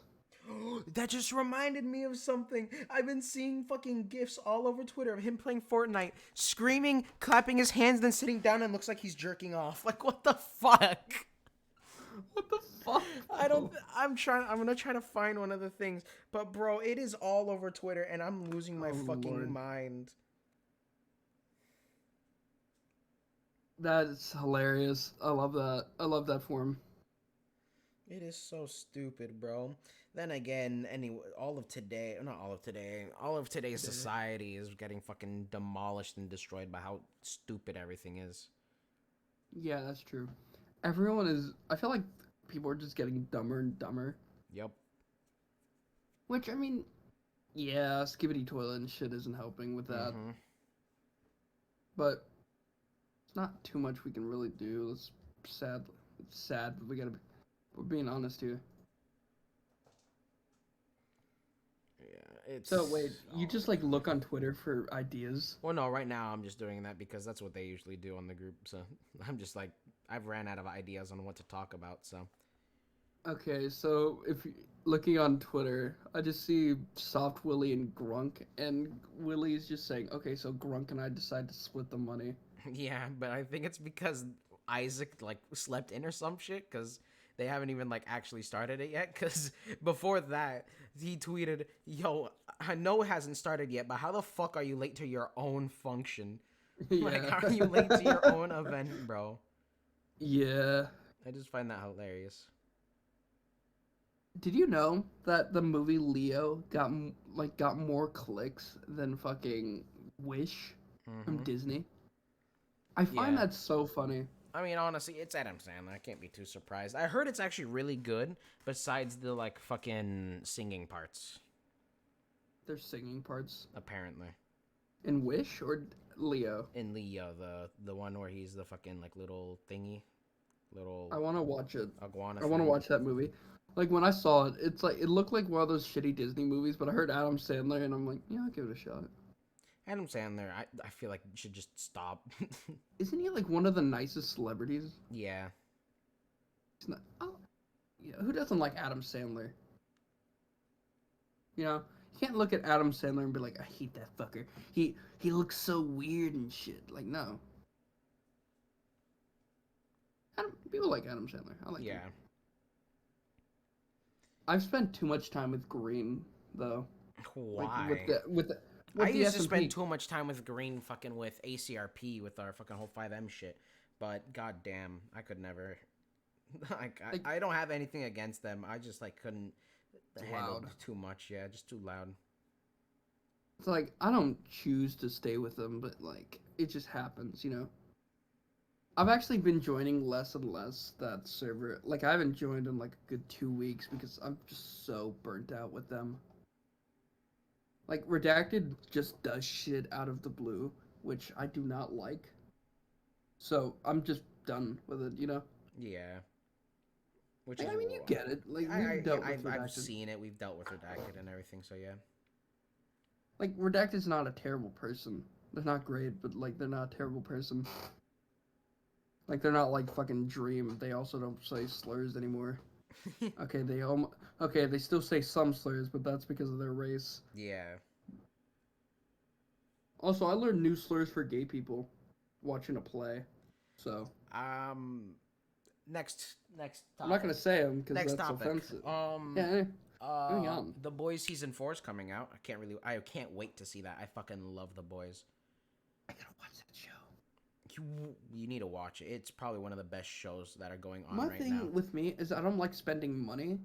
That just reminded me of something. I've been seeing fucking gifs all over Twitter of him playing Fortnite, screaming, clapping his hands, then sitting down and looks like he's jerking off. Like, what the fuck? What the fuck? I'm gonna try to find one of the things. But bro, it is all over Twitter and I'm losing my fucking Lord. mind. That is hilarious. I love that. I love that for him. It is so stupid, bro. Then again, all of today's society is getting fucking demolished and destroyed by how stupid everything is. Yeah, that's true. Everyone is. I feel like people are just getting dumber and dumber. Yep. Which, I mean, yeah, skibbity toilet and shit isn't helping with that. Mm-hmm. But it's not too much we can really do. It's sad. It's sad, but we're being honest here. Yeah, it's. So wait, you just like look on Twitter for ideas? Well, no, right now I'm just doing that because that's what they usually do on the group. So I'm just like I've ran out of ideas on what to talk about. So Okay, so if looking on Twitter, I just see Soft Willie and Grunk, and Willie's just saying, "Okay, so Grunk and I decide to split the money." yeah, but I think it's because Isaac like slept in or some shit because they haven't even like actually started it yet. Because before that, he tweeted, "Yo, I know it hasn't started yet, but how the fuck are you late to your own function? Like, Yeah. how are you late to your own event, bro?" Yeah. I just find that hilarious. Did you know that the movie Leo got more clicks than fucking Wish from Mm-hmm. Disney? I find Yeah. that so funny. I mean, honestly, it's Adam Sandler. I can't be too surprised. I heard it's actually really good, besides the like fucking singing parts. Their singing parts Apparently, in Wish or Leo. in Leo, the one where he's the fucking like little thingy, I little want to watch it. iguana I want to thing. watch that movie. Like when I saw it, it's like it looked like one of those shitty Disney movies, but I heard Adam Sandler and I'm like, yeah, I'll give it a shot. Adam Sandler, I feel like should just stop. Isn't he like one of the nicest celebrities? Yeah, He's not. Oh, yeah. Who doesn't like Adam Sandler? You know, you can't look at Adam Sandler and be like, I hate that fucker. He looks so weird and shit. Like no. People like Adam Sandler. I like him. yeah. I've spent too much time with Green though. Like with Why? the with the I with the used to spend SMP. too much time with Green fucking with ACRP with our fucking whole 5M shit, but goddamn, I could never. Like Like I don't have anything against them. I just like couldn't it's handle loud. too much. Yeah, just too loud. It's like I don't choose to stay with them, but like it just happens, you know. I've actually been joining less and less that server. Like I haven't joined in like a good 2 weeks because I'm just so burnt out with them. Like Redacted just does shit out of the blue, which I do not like. So I'm just done with it, you know. Yeah, which Like, is I mean, you get it. Like we've yeah, dealt with I've Redacted. seen it. We've dealt with Redacted and everything. So yeah, Like Redacted's not a terrible person. They're not great, but like they're not a terrible person. Like they're not like fucking Dream. They also don't say slurs anymore. Okay, okay, they still say some slurs, but that's because of their race. yeah. Also, I learned new slurs for gay people watching a play. So, Um, next I'm not topic. going to say them because Next that's topic. offensive. Yeah, moving on. The Boys season 4 is coming out. I can't wait to see that. I fucking love The Boys. I gotta watch that show. You need to watch it. It's probably one of the best shows that are going on My right thing now. with me is I don't like spending money.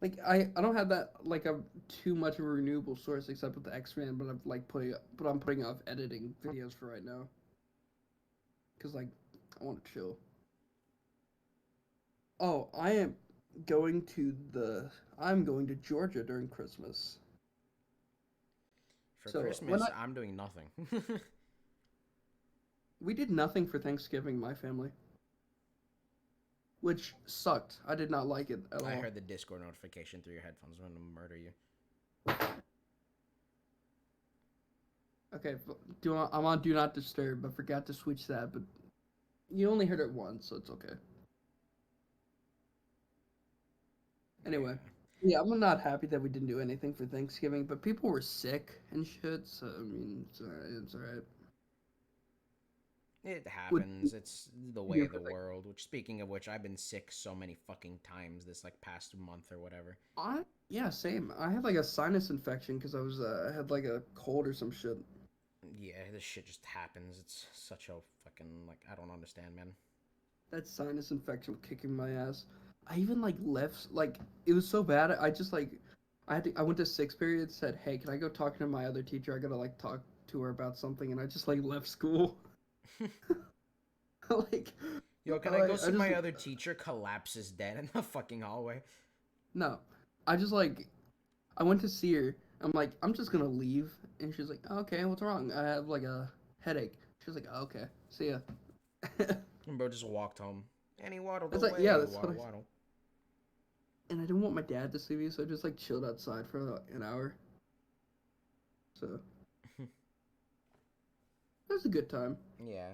Like I don't have that like a too much of a renewable source except with the X-Men, but I'm putting off editing videos for right now. Cause like I want to chill. Oh, I'm going to Georgia during Christmas. For So when Christmas, I'm doing nothing. we did nothing for Thanksgiving, my family, which sucked. I did not like it at I all. heard the Discord notification through your headphones. I'm gonna murder you. Okay, I'm on Do Not Disturb. I forgot to switch that, but you only heard it once, so it's okay. Anyway, yeah, I'm not happy that we didn't do anything for Thanksgiving, but people were sick and shit, so I mean, it's alright. It's alright. It Would happens. It's the way here of the for like world. Which, speaking of which, I've been sick so many fucking times this like past month or whatever. yeah, same. I had like a sinus infection because I had like a cold or some shit. Yeah, this shit just happens. It's such a fucking like I don't understand, man. That sinus infection kicking my ass. I even like left like it was so bad. I just like I went to sixth period, said, "Hey, can I go talk to my other teacher? I gotta like talk to her about something," and I just like left school. like Yo, can I go I see just my other teacher collapses dead in the fucking hallway? no. I just like I went to see her. I'm like, I'm just gonna leave, and she's like, oh, "Okay, what's wrong? I have like a headache." She's like, oh, "Okay, see ya." And bro just walked home. And he waddled It's like, yeah, away. that's what Waddle waddle. and I didn't want my dad to see me, so I just like chilled outside for like, an hour. So it was a good time. Yeah.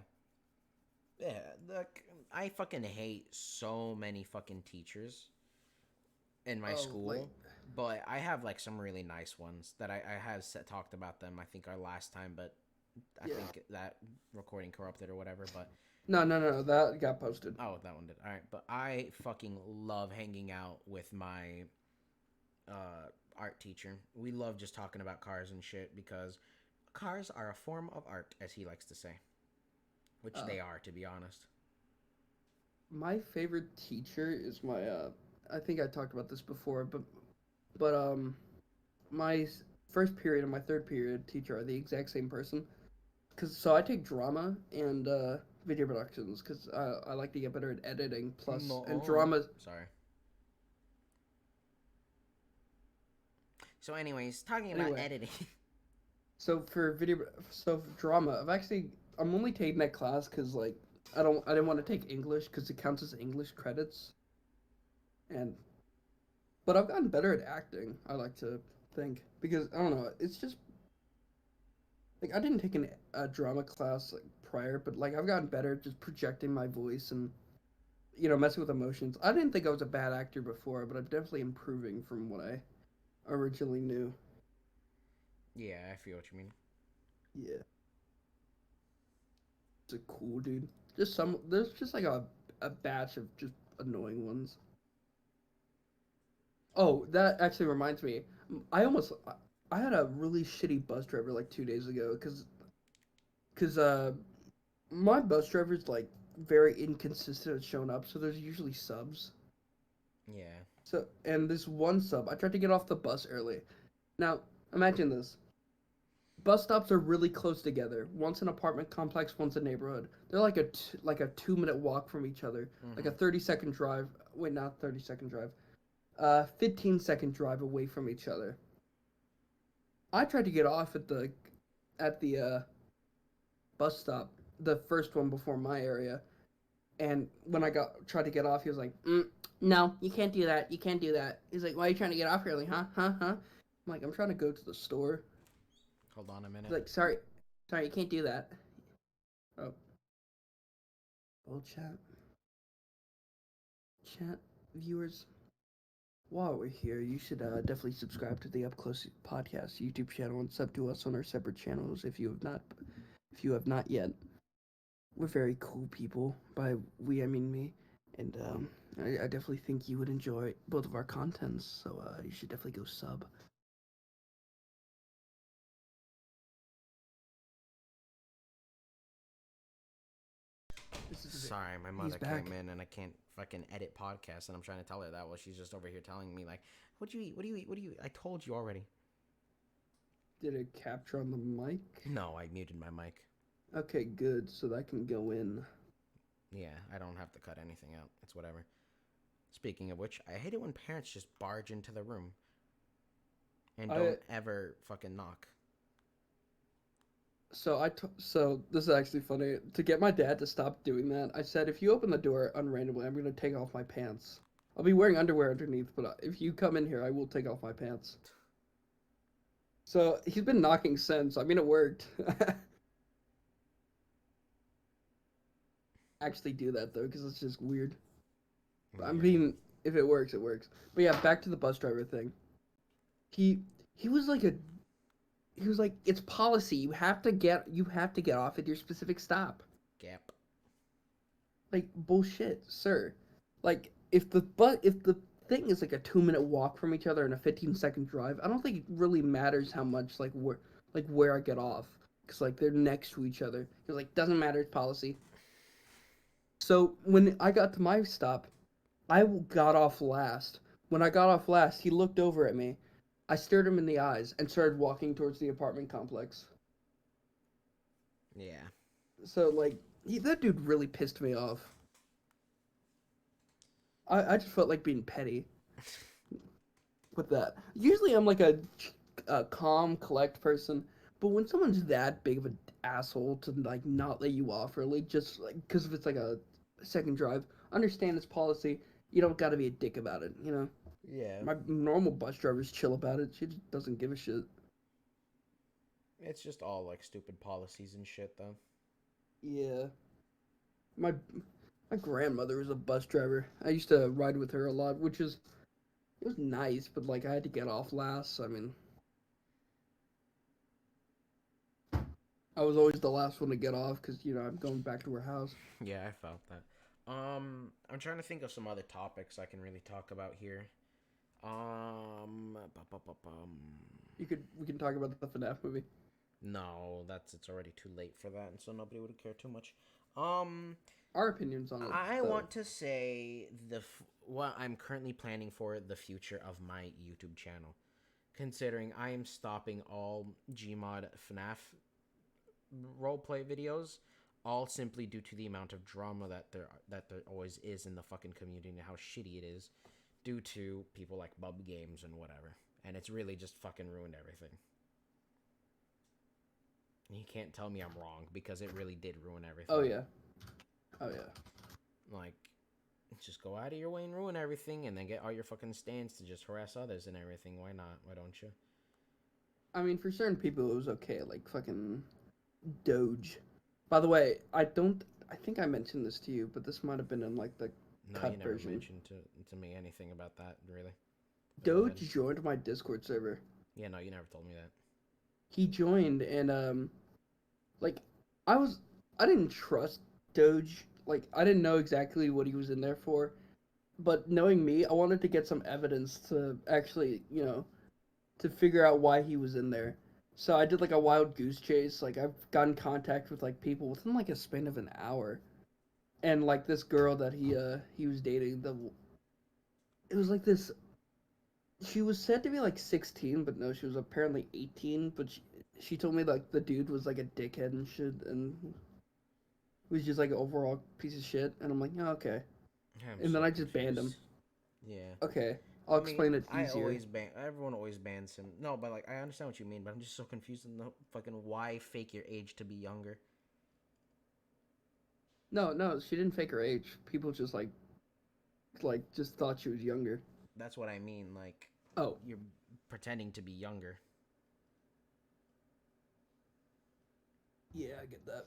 Yeah, look, I fucking hate so many fucking teachers in my Oh, like school, but I have like some really nice ones that I have talked about them. I think our last time, but I yeah. think that recording corrupted or whatever. But No. That got posted. oh, that one did. All right, but I fucking love hanging out with my art teacher. We love just talking about cars and shit because cars are a form of art, as he likes to say, which Uh, they are, to be honest. my favorite teacher is my. I think I talked about this before, but my first period and my third period teacher are the exact same person. Cause so I take drama and video productions because I like to get better at editing plus and No, drama. sorry. So, anyways, talking about Anyway, editing. so for video, so for drama, I'm only taking that class because like I didn't want to take English because it counts as English credits, and but I've gotten better at acting. I like to think because I don't know, it's just like I didn't take a drama class like prior, but like I've gotten better at just projecting my voice and messing with emotions. I didn't think I was a bad actor before, but I'm definitely improving from what I originally knew. Yeah, I feel what you mean. Yeah, it's a cool dude. There's just like a batch of just annoying ones. Oh, that actually reminds me. I almost I had a really shitty bus driver like 2 days ago because my bus driver's like very inconsistent at showing up, so there's usually subs. Yeah. So and this one sub, I tried to get off the bus early. Now imagine this: bus stops are really close together. One's an apartment complex, one's a neighborhood. They're like like a 2 minute walk from each other, like a Mm-hmm. 30-second drive. Wait, not 30-second drive. 15-second drive away from each other. I tried to get off at the bus stop, the first one before my area, and when I got tried to get off, he was like, "No, you can't do that. You can't do that." He's like, "Why are you trying to get off early, huh? Huh? Huh?" I'm like, "I'm trying to go to the store." Hold on a He's minute. like, "Sorry, you can't do that." Oh, well, chat viewers. While we're here, you should definitely subscribe to the Up Close Podcast YouTube channel and sub to us on our separate channels if you have not yet. We're very cool people. By we, I mean me, and I definitely think you would enjoy both of our contents. So you should definitely go sub. This is a bit. Sorry, my He's mother came back. in and I can't fucking edit podcasts, and I'm trying to tell her that while she's just over here telling me like, "What do you eat? What do you eat? What do you eat?" I told you already. Did it capture on the mic? No, I muted my mic. Okay, good. So that can go in. Yeah, I don't have to cut anything out. It's whatever. Speaking of which, I hate it when parents just barge into the room and I don't ever fucking knock. so this is actually funny. To get my dad to stop doing that, I said if you open the door unrandomly, I'm gonna take off my pants. I'll be wearing underwear underneath, but if you come in here, I will take off my pants. So he's been knocking since. I mean, it worked. Actually, do that though, because it's just weird. I Yeah. mean, if it works, it works. But yeah, back to the bus driver thing. He he was like a he was like it's policy. You have to get off at your specific stop. Gap. Like bullshit, sir. Like if the thing is like a 2 minute walk from each other and a 15-second drive, I don't think it really matters how much like where I get off because like they're next to each other. It's like doesn't matter. It's policy. So when I got to my stop, I got off last. When I got off last, he looked over at me. I stared him in the eyes and started walking towards the apartment complex. Yeah. So like that dude really pissed me off. I just felt like being petty with that. Usually I'm like a calm, collect person, but when someone's that big of an asshole to like not let you off early, just like because if it's like a second drive, understand it's policy. You don't got to be a dick about it. Yeah. My normal bus driver's chill about it. She just doesn't give a shit. It's just all like stupid policies and shit, though. Yeah. My my grandmother was a bus driver. I used to ride with her a lot, which is it was nice, but like I had to get off last. So, I mean, I was always the last one to get off because I'm going back to her house. Yeah, I felt that. I'm trying to think of some other topics I can really talk about here. We can talk about the FNAF movie. No, it's already too late for that, and so nobody would care too much. Um, Our opinions on it, I though. want to say what I'm currently planning for the future of my YouTube channel, considering I am stopping all Gmod FNAF roleplay videos, all simply due to the amount of drama that there always is in the fucking community and how shitty it is, due to people like Bub Games and whatever, and it's really just fucking ruined everything. You can't tell me I'm wrong because it really did ruin everything. Oh yeah, oh yeah. Like, just go out of your way and ruin everything, and then get all your fucking stands to just harass others and everything. Why not? Why don't you? I mean, for certain people, it was okay. Like fucking Doge. By the way, I don't. I think I mentioned this to you, but this might have been in like the No, you cut never version. mentioned to me anything about that, really. But go Doge ahead. joined my Discord server. Yeah, no, you never told me that. He joined and like I was I didn't trust Doge. Like I didn't know exactly what he was in there for, but knowing me, I wanted to get some evidence to actually, to figure out why he was in there. So I did like a wild goose chase. Like I've got in contact with like people within like a span of an hour, and like this girl that he was dating. It was like this. She was said to be like 16, but no, she was apparently 18. But she told me like the dude was like a dickhead and shit, and was just like an overall piece of shit. And I'm like, oh, okay. I'm And then so I just banned him. confused. Yeah. Okay, I'll I mean, explain it I easier. always ban. Everyone always bans him. No, but like, I understand what you mean, but I'm just so confused in the fucking why fake your age to be younger. No, no, she didn't fake her age. People just like just thought she was younger. That's what I mean. Like, Oh, you're pretending to be younger. yeah, I get that.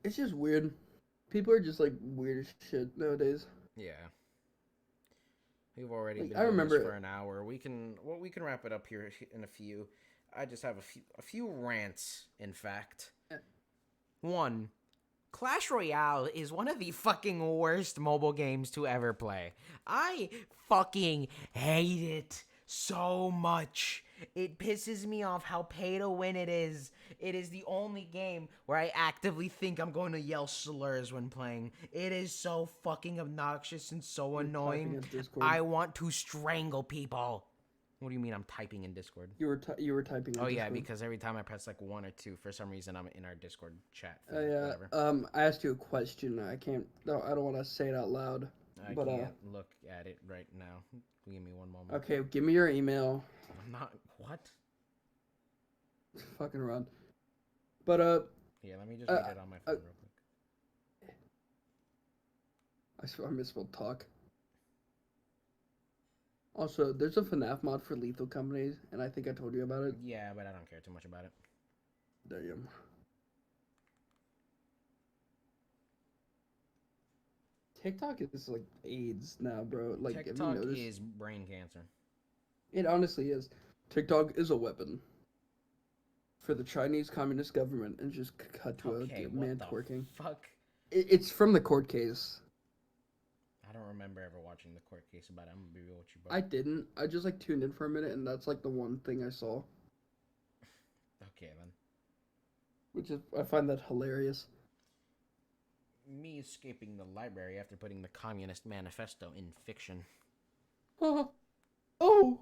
It's just weird. People are just like weird as shit nowadays. Yeah. We've already Like been I doing this remember for it. an hour. We can wrap it up here in a few. I just have a few rants. In fact, one, Clash Royale is one of the fucking worst mobile games to ever play. I fucking hate it so much. It pisses me off how pay to win it is. It is the only game where I actively think I'm going to yell slurs when playing. It is so fucking obnoxious and so You're typing annoying. at Discord. I want to strangle people. What do you mean I'm typing in Discord? You were typing Oh on yeah, Discord. because every time I press like one or two, for some reason I'm in our Discord chat thing. I Whatever. I asked you a question. I can't. No, I don't want to say it out loud. I But can't look at it right now. Give me one moment. okay, give me your email. I'm not. What? Fucking around. But Yeah, let me just uh, read it on my uh, phone real quick. I swear I misspelled talk. Also, there's a FNAF mod for Lethal Company, and I think I told you about it. Yeah, but I don't care too much about it. Damn. TikTok is like AIDS now, bro. Like, have you TikTok noticed? is brain cancer. It honestly is. TikTok is a weapon for the Chinese Communist government, and just cut to Okay, a what man the twerking. fuck? It's from the court case. I don't remember ever watching the court case about it. I'm gonna be real with you, bro. I didn't. I just like tuned in for a minute, and that's like the one thing I saw, Okay then. which is I find that hilarious. Me escaping the library after putting the Communist Manifesto in fiction. Oh, oh.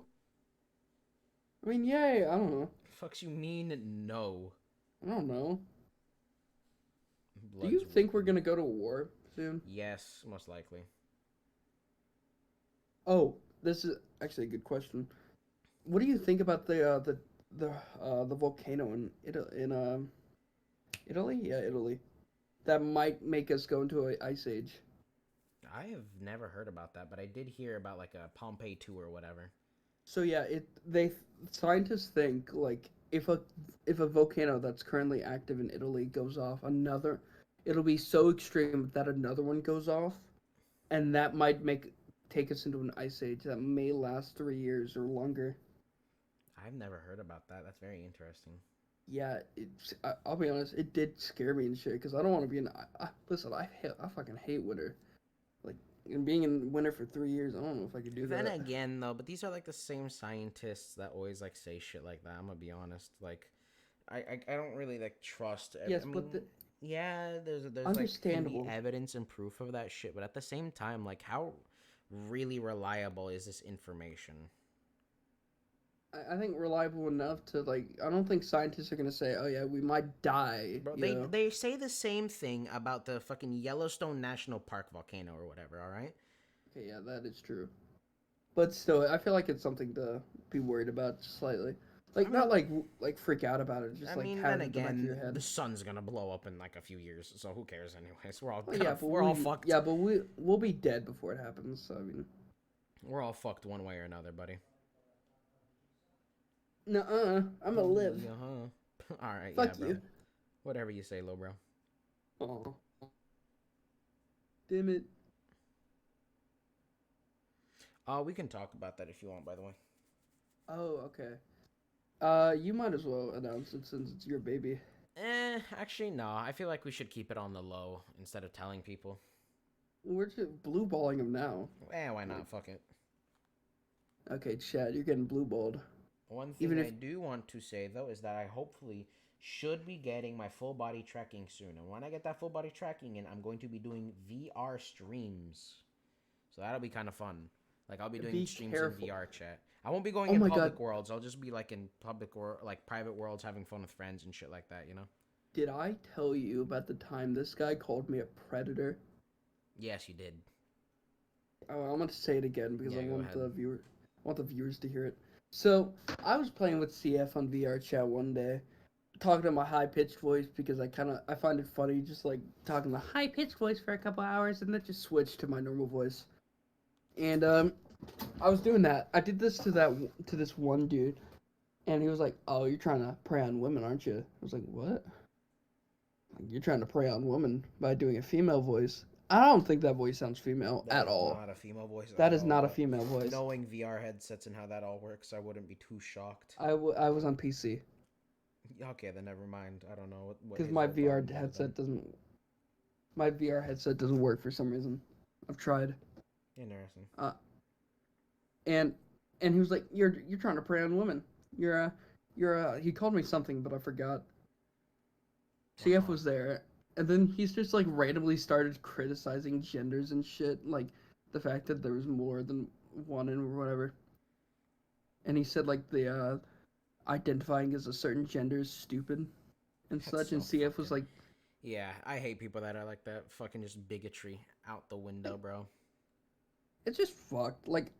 I mean, yay. I don't know. Fucks you mean no? I don't know. Do Blood's you think we're weeping. gonna go to war soon? Yes, most likely. Oh, this is actually a good question. What do you think about the volcano in Italy? Yeah, Italy. That might make us go into an ice age. I have never heard about that, but I did hear about like a Pompeii 2 or whatever. So yeah, scientists think like if a volcano that's currently active in Italy goes off, it'll be so extreme that another one goes off, and that might take us into an ice age that may last 3 years or longer. I've never heard about that. That's very interesting. Yeah, I'll be honest, it did scare me and shit because I don't want to be in. Listen, I fucking hate winter. Like, and being in winter for 3 years, I don't know if I could do Then that. again, though, but these are like the same scientists that always like say shit like that. I'm gonna be honest. Like, I don't really like trust. Yes, I but mean, yeah, there's like can be understandable. evidence and proof of that shit, but at the same time, like, how really reliable is this information? I think reliable enough to like. I don't think scientists are gonna say, "Oh yeah, we might die." Bro, You know. they say the same thing about the fucking Yellowstone National Park volcano or whatever. All right. Okay, yeah, that is true. But still, I feel like it's something to be worried about just slightly. I Like not mean, like freak out about it, I just like mean, have then it at the back of again, your the head. sun's gonna blow up in like a few years, so who cares anyways? We're all Well, kind yeah, of but we're all fucked. we'll be dead before it happens. So I mean, We're all fucked one way or another, buddy. nuh-uh, I'm gonna live. Yeah, huh? All right, yeah, Fuck bro. you. Whatever you say, low bro. Oh, damn it. We can talk about that if you want. By the way. Oh, okay. You might as well announce it since it's your baby. Actually, no. I feel like we should keep it on the low instead of telling people. We're just blue balling him now. Why Like, not? Fuck it. okay, Chad, you're getting blue balled. One Even thing if I do want to say though is that I hopefully should be getting my full body tracking soon. And when I get that full body tracking in, I'm going to be doing VR streams. So that'll be kind of fun. Like I'll be doing be streams in careful. VR chat. I won't be going Oh in my god, public worlds. I'll just be like in public or like private worlds having fun with friends and shit like that, you know? did I tell you about the time this guy called me a predator? Yes, you did. Oh, I'm gonna say it again because Yeah, I go want ahead. the viewers to hear it. So I was playing with CF on VR chat one day, talking to my high pitched voice because I find it funny just like talking the high pitched voice for a couple hours and then just switch to my normal voice. And I was doing that. I did this to this one dude, and he was like, "Oh, you're trying to prey on women, aren't you?" I was like, "What? Like, you're trying to prey on women by doing a female voice?" I don't think that voice sounds female That at is all. not a female voice That at is all, not a but female voice. knowing VR headsets and how that all works, I wouldn't be too shocked. I was on PC Okay, then never mind. I don't know what because his whole problem is with them. my VR headset doesn't work for some reason. I've tried. Interesting. Uh, and he was like, "You're trying to prey on women. He called me something, but I forgot." CF Uh-huh. was there, and then he's just like randomly started criticizing genders and shit, like the fact that there was more than one and whatever. And he said like the identifying as a certain gender is stupid and That's such. And so CF was fucking. like, Yeah, I hate people that are like that. Fucking just bigotry out the window, bro. it's just fucked. Like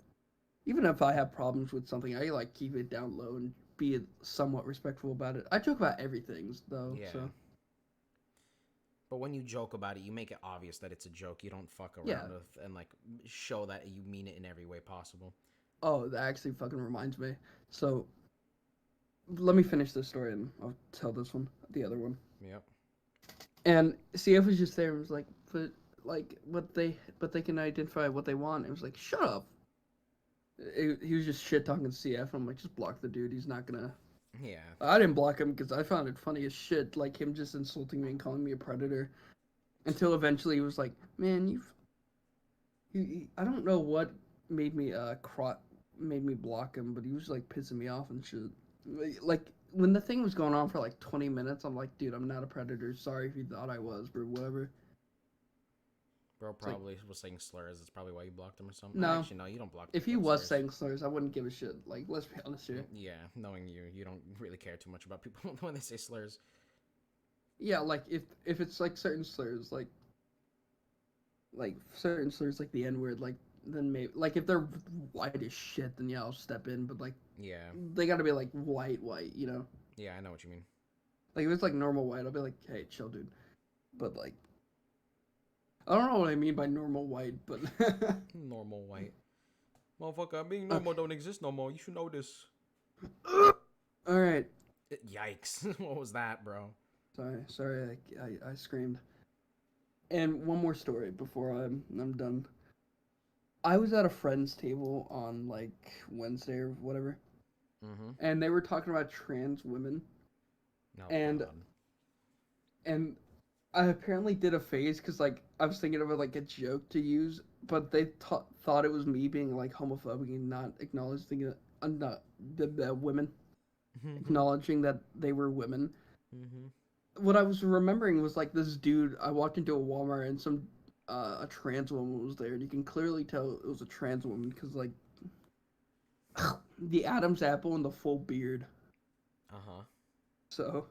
even if I have problems with something, I like keep it down low and be somewhat respectful about it. I joke about everything though, Yeah. so But when you joke about it, you make it obvious that it's a joke. You don't fuck yeah. around with and like show that you mean it in every way possible. Oh, that actually fucking reminds me. So let me finish this story and I'll tell this one, the other one. Yep. And CF was just there and was like, but they can identify what they want. It was like, shut up. He was just shit talking CF. I'm like, just block the dude. He's not gonna. Yeah. I didn't block him because I found it funny as shit, like him just insulting me and calling me a predator. Until eventually he was like, man, I don't know what made me made me block him, but he was like pissing me off and shit. Like when the thing was going on for like 20 minutes, I'm like, dude, I'm not a predator. Sorry if you thought I was, but whatever. Bro It's like, probably was saying slurs. That's probably why you blocked him or something. no, Actually, no, you don't block if people he on was slurs. saying slurs, I wouldn't give a shit. Like, let's be honest here. Yeah, knowing you, you don't really care too much about people when they say slurs. Yeah, like if it's like certain slurs, like certain slurs like the N word, like then maybe like if they're white as shit, then yeah, I'll step in. But like Yeah. they gotta be like white, you know. Yeah, I know what you mean. Like if it's like normal white, I'll be like, hey, chill, dude. But like, I don't know what I mean by normal white, but Normal white. Motherfucker, being okay. normal don't exist no more. You should know this. All right. Yikes. What was that, bro? Sorry, I screamed. And one more story before I'm done. I was at a friend's table on like Wednesday or whatever, Mm-hmm. and they were talking about trans women, Oh and God. and I apparently did a phase because like I was thinking of it like a joke to use, but they thought it was me being like homophobic and not acknowledging it, not the women Mm-hmm. acknowledging that they were women. Mm-hmm. What I was remembering was like this dude. I walked into a Walmart and some a trans woman was there, and you can clearly tell it was a trans woman because like the Adam's apple and the full beard. Uh-huh. So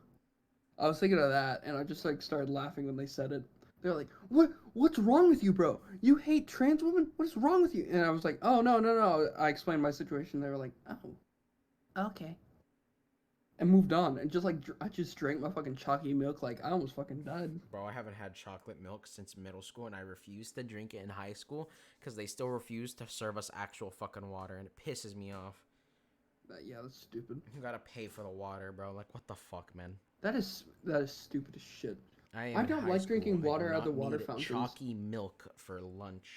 I was thinking of that, and I just like started laughing when they said it. They're like, "What? What's wrong with you, bro? You hate trans women? What is wrong with you?" And I was like, "Oh no, no, no." I explained my situation. They were like, "Oh, okay," and moved on. And just like I just drank my fucking chalky milk. Like I almost fucking died. Bro, I haven't had chocolate milk since middle school, and I refused to drink it in high school because they still refuse to serve us actual fucking water, and it pisses me off. Yeah, that's stupid. You gotta pay for the water, bro. Like, what the fuck, man? That is stupid as shit. I am I in don't high like school. drinking I do water out of the not water need fountains. chalky milk for lunch.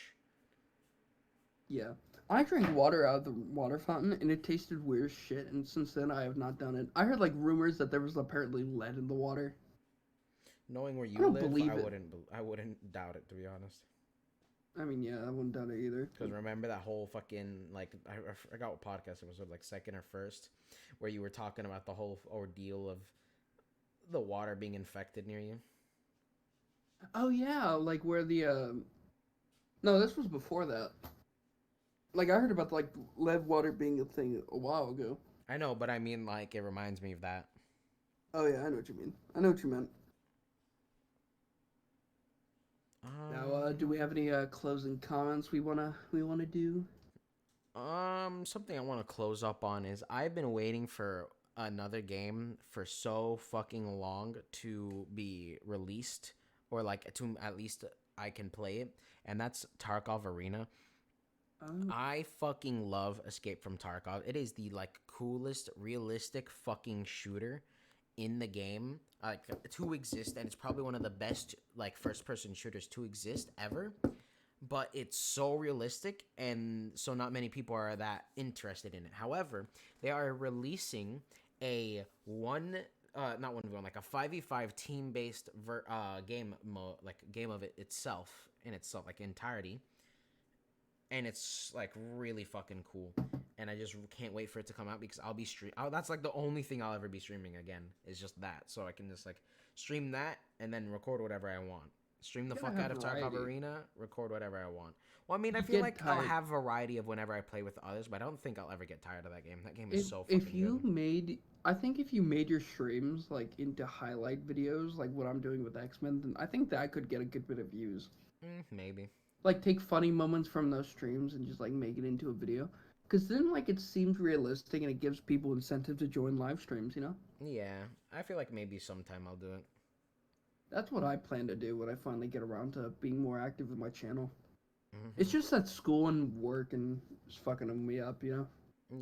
Yeah. I drank water out of the water fountain and it tasted weird as shit, and since then I have not done it. I heard like rumors that there was apparently lead in the water. Knowing where I you don't live, believe it. I wouldn't doubt it, to be honest. I mean, yeah, I wouldn't doubt it either. Because remember that whole fucking, like, I forgot what podcast it was, like second or first, where you were talking about the whole ordeal of the water being infected near you. Oh yeah, like where the no, this was before that. Like I heard about like lead water being a thing a while ago. I know, but I mean, like, it reminds me of that. Oh yeah, I know what you mean. I know what you meant. Now, do we have any closing comments we wanna do? Something I want to close up on is I've been waiting for another game for so fucking long to be released, or like to at least I can play it, and that's Tarkov Arena. Oh, I fucking love Escape from Tarkov. It is the like coolest realistic fucking shooter in the game, like to exist, and it's probably one of the best like first person shooters to exist ever. But it's so realistic, and so not many people are that interested in it. However, they are releasing a one not 1v1, like a 5v5 team based game mode, like game of it itself, in itself, like entirety, and it's like really fucking cool. And I just can't wait for it to come out because I'll be that's like the only thing I'll ever be streaming again is just that. So I can just like stream that and then record whatever I want. Stream the you gotta fuck have out of Tarkov variety. Arena, record whatever I want. Well, I mean, I You feel get like I'll tired. have variety of whenever I play with others, but I don't think I'll ever get tired of that game. That game is If so if fucking good. you made, I think if you made your streams like into highlight videos, like what I'm doing with X-Men, then I think that could get a good bit of views. Maybe. Like take funny moments from those streams and just like make it into a video. Cause then like it seems realistic and it gives people incentive to join live streams, you know? Yeah, I feel like maybe sometime I'll do it. That's what I plan to do when I finally get around to being more active with my channel. It's Hmm. just that school and work and just fucking me up, you know?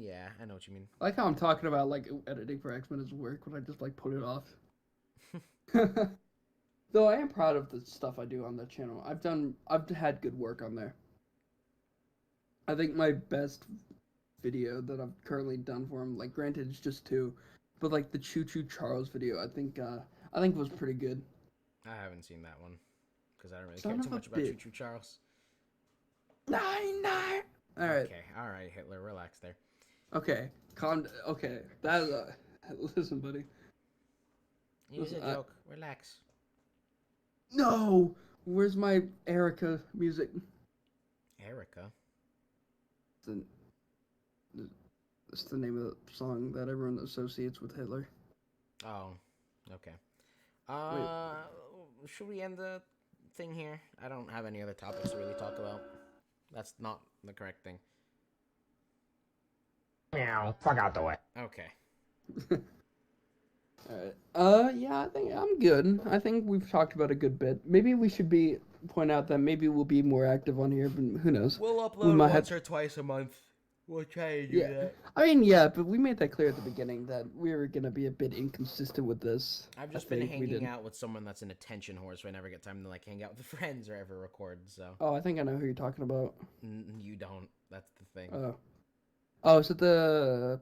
Yeah, I know what you mean. I like how I'm talking about like editing for X-Men as work when I just like put it off. Though I am proud of the stuff I do on that channel. I've had good work on there. I think my best video that I've currently done for him, like granted it's just two, but like the Choo Choo Charles video, I think was pretty good. I haven't seen that one because I don't really care Son too of a much about Choo bitch. Choo Charles. Nine nine. All right. Okay, all right, Hitler, relax there. Okay. Okay. That is listen, buddy. It was Listen. a joke. Relax. No. Where's my Erica music? Erica. It's the, it's the name of the song that everyone associates with Hitler. Oh, okay. Wait. Should we end the thing here? I don't have any other topics to really talk about. That's not the correct thing. Meow. Fuck out the way. Okay. Alright. Yeah, I think I'm good. I think we've talked about a good bit. Maybe we should point out that maybe we'll be more active on here, but who knows? We'll We upload might once have. or twice a month. We'll try to do Yeah. that. I mean, yeah, but we made that clear at the beginning that we were gonna be a bit inconsistent with this. I've I just been think we hanging did. out with someone that's an attention whore, so I never get time to like hang out with friends or ever record. So Oh, I think I know who you're talking about. you don't. That's the thing. Oh. Oh, is it the?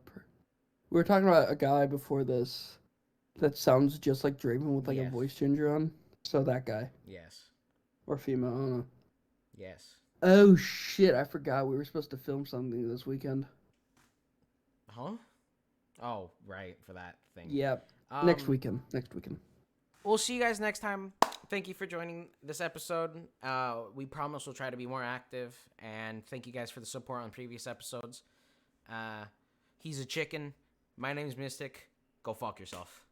We were talking about a guy before this that sounds just like Draven with like a Yes. voice changer on. So that guy Yes. or female, I don't know. Yes. Oh shit! I forgot we were supposed to film something this weekend. Huh? Oh, right, for that thing. Yep. Um, Next weekend. Next weekend. We'll see you guys next time. Thank you for joining this episode. We promise we'll try to be more active, and thank you guys for the support on previous episodes. He's a chicken. My name's Mystic. Go fuck yourself.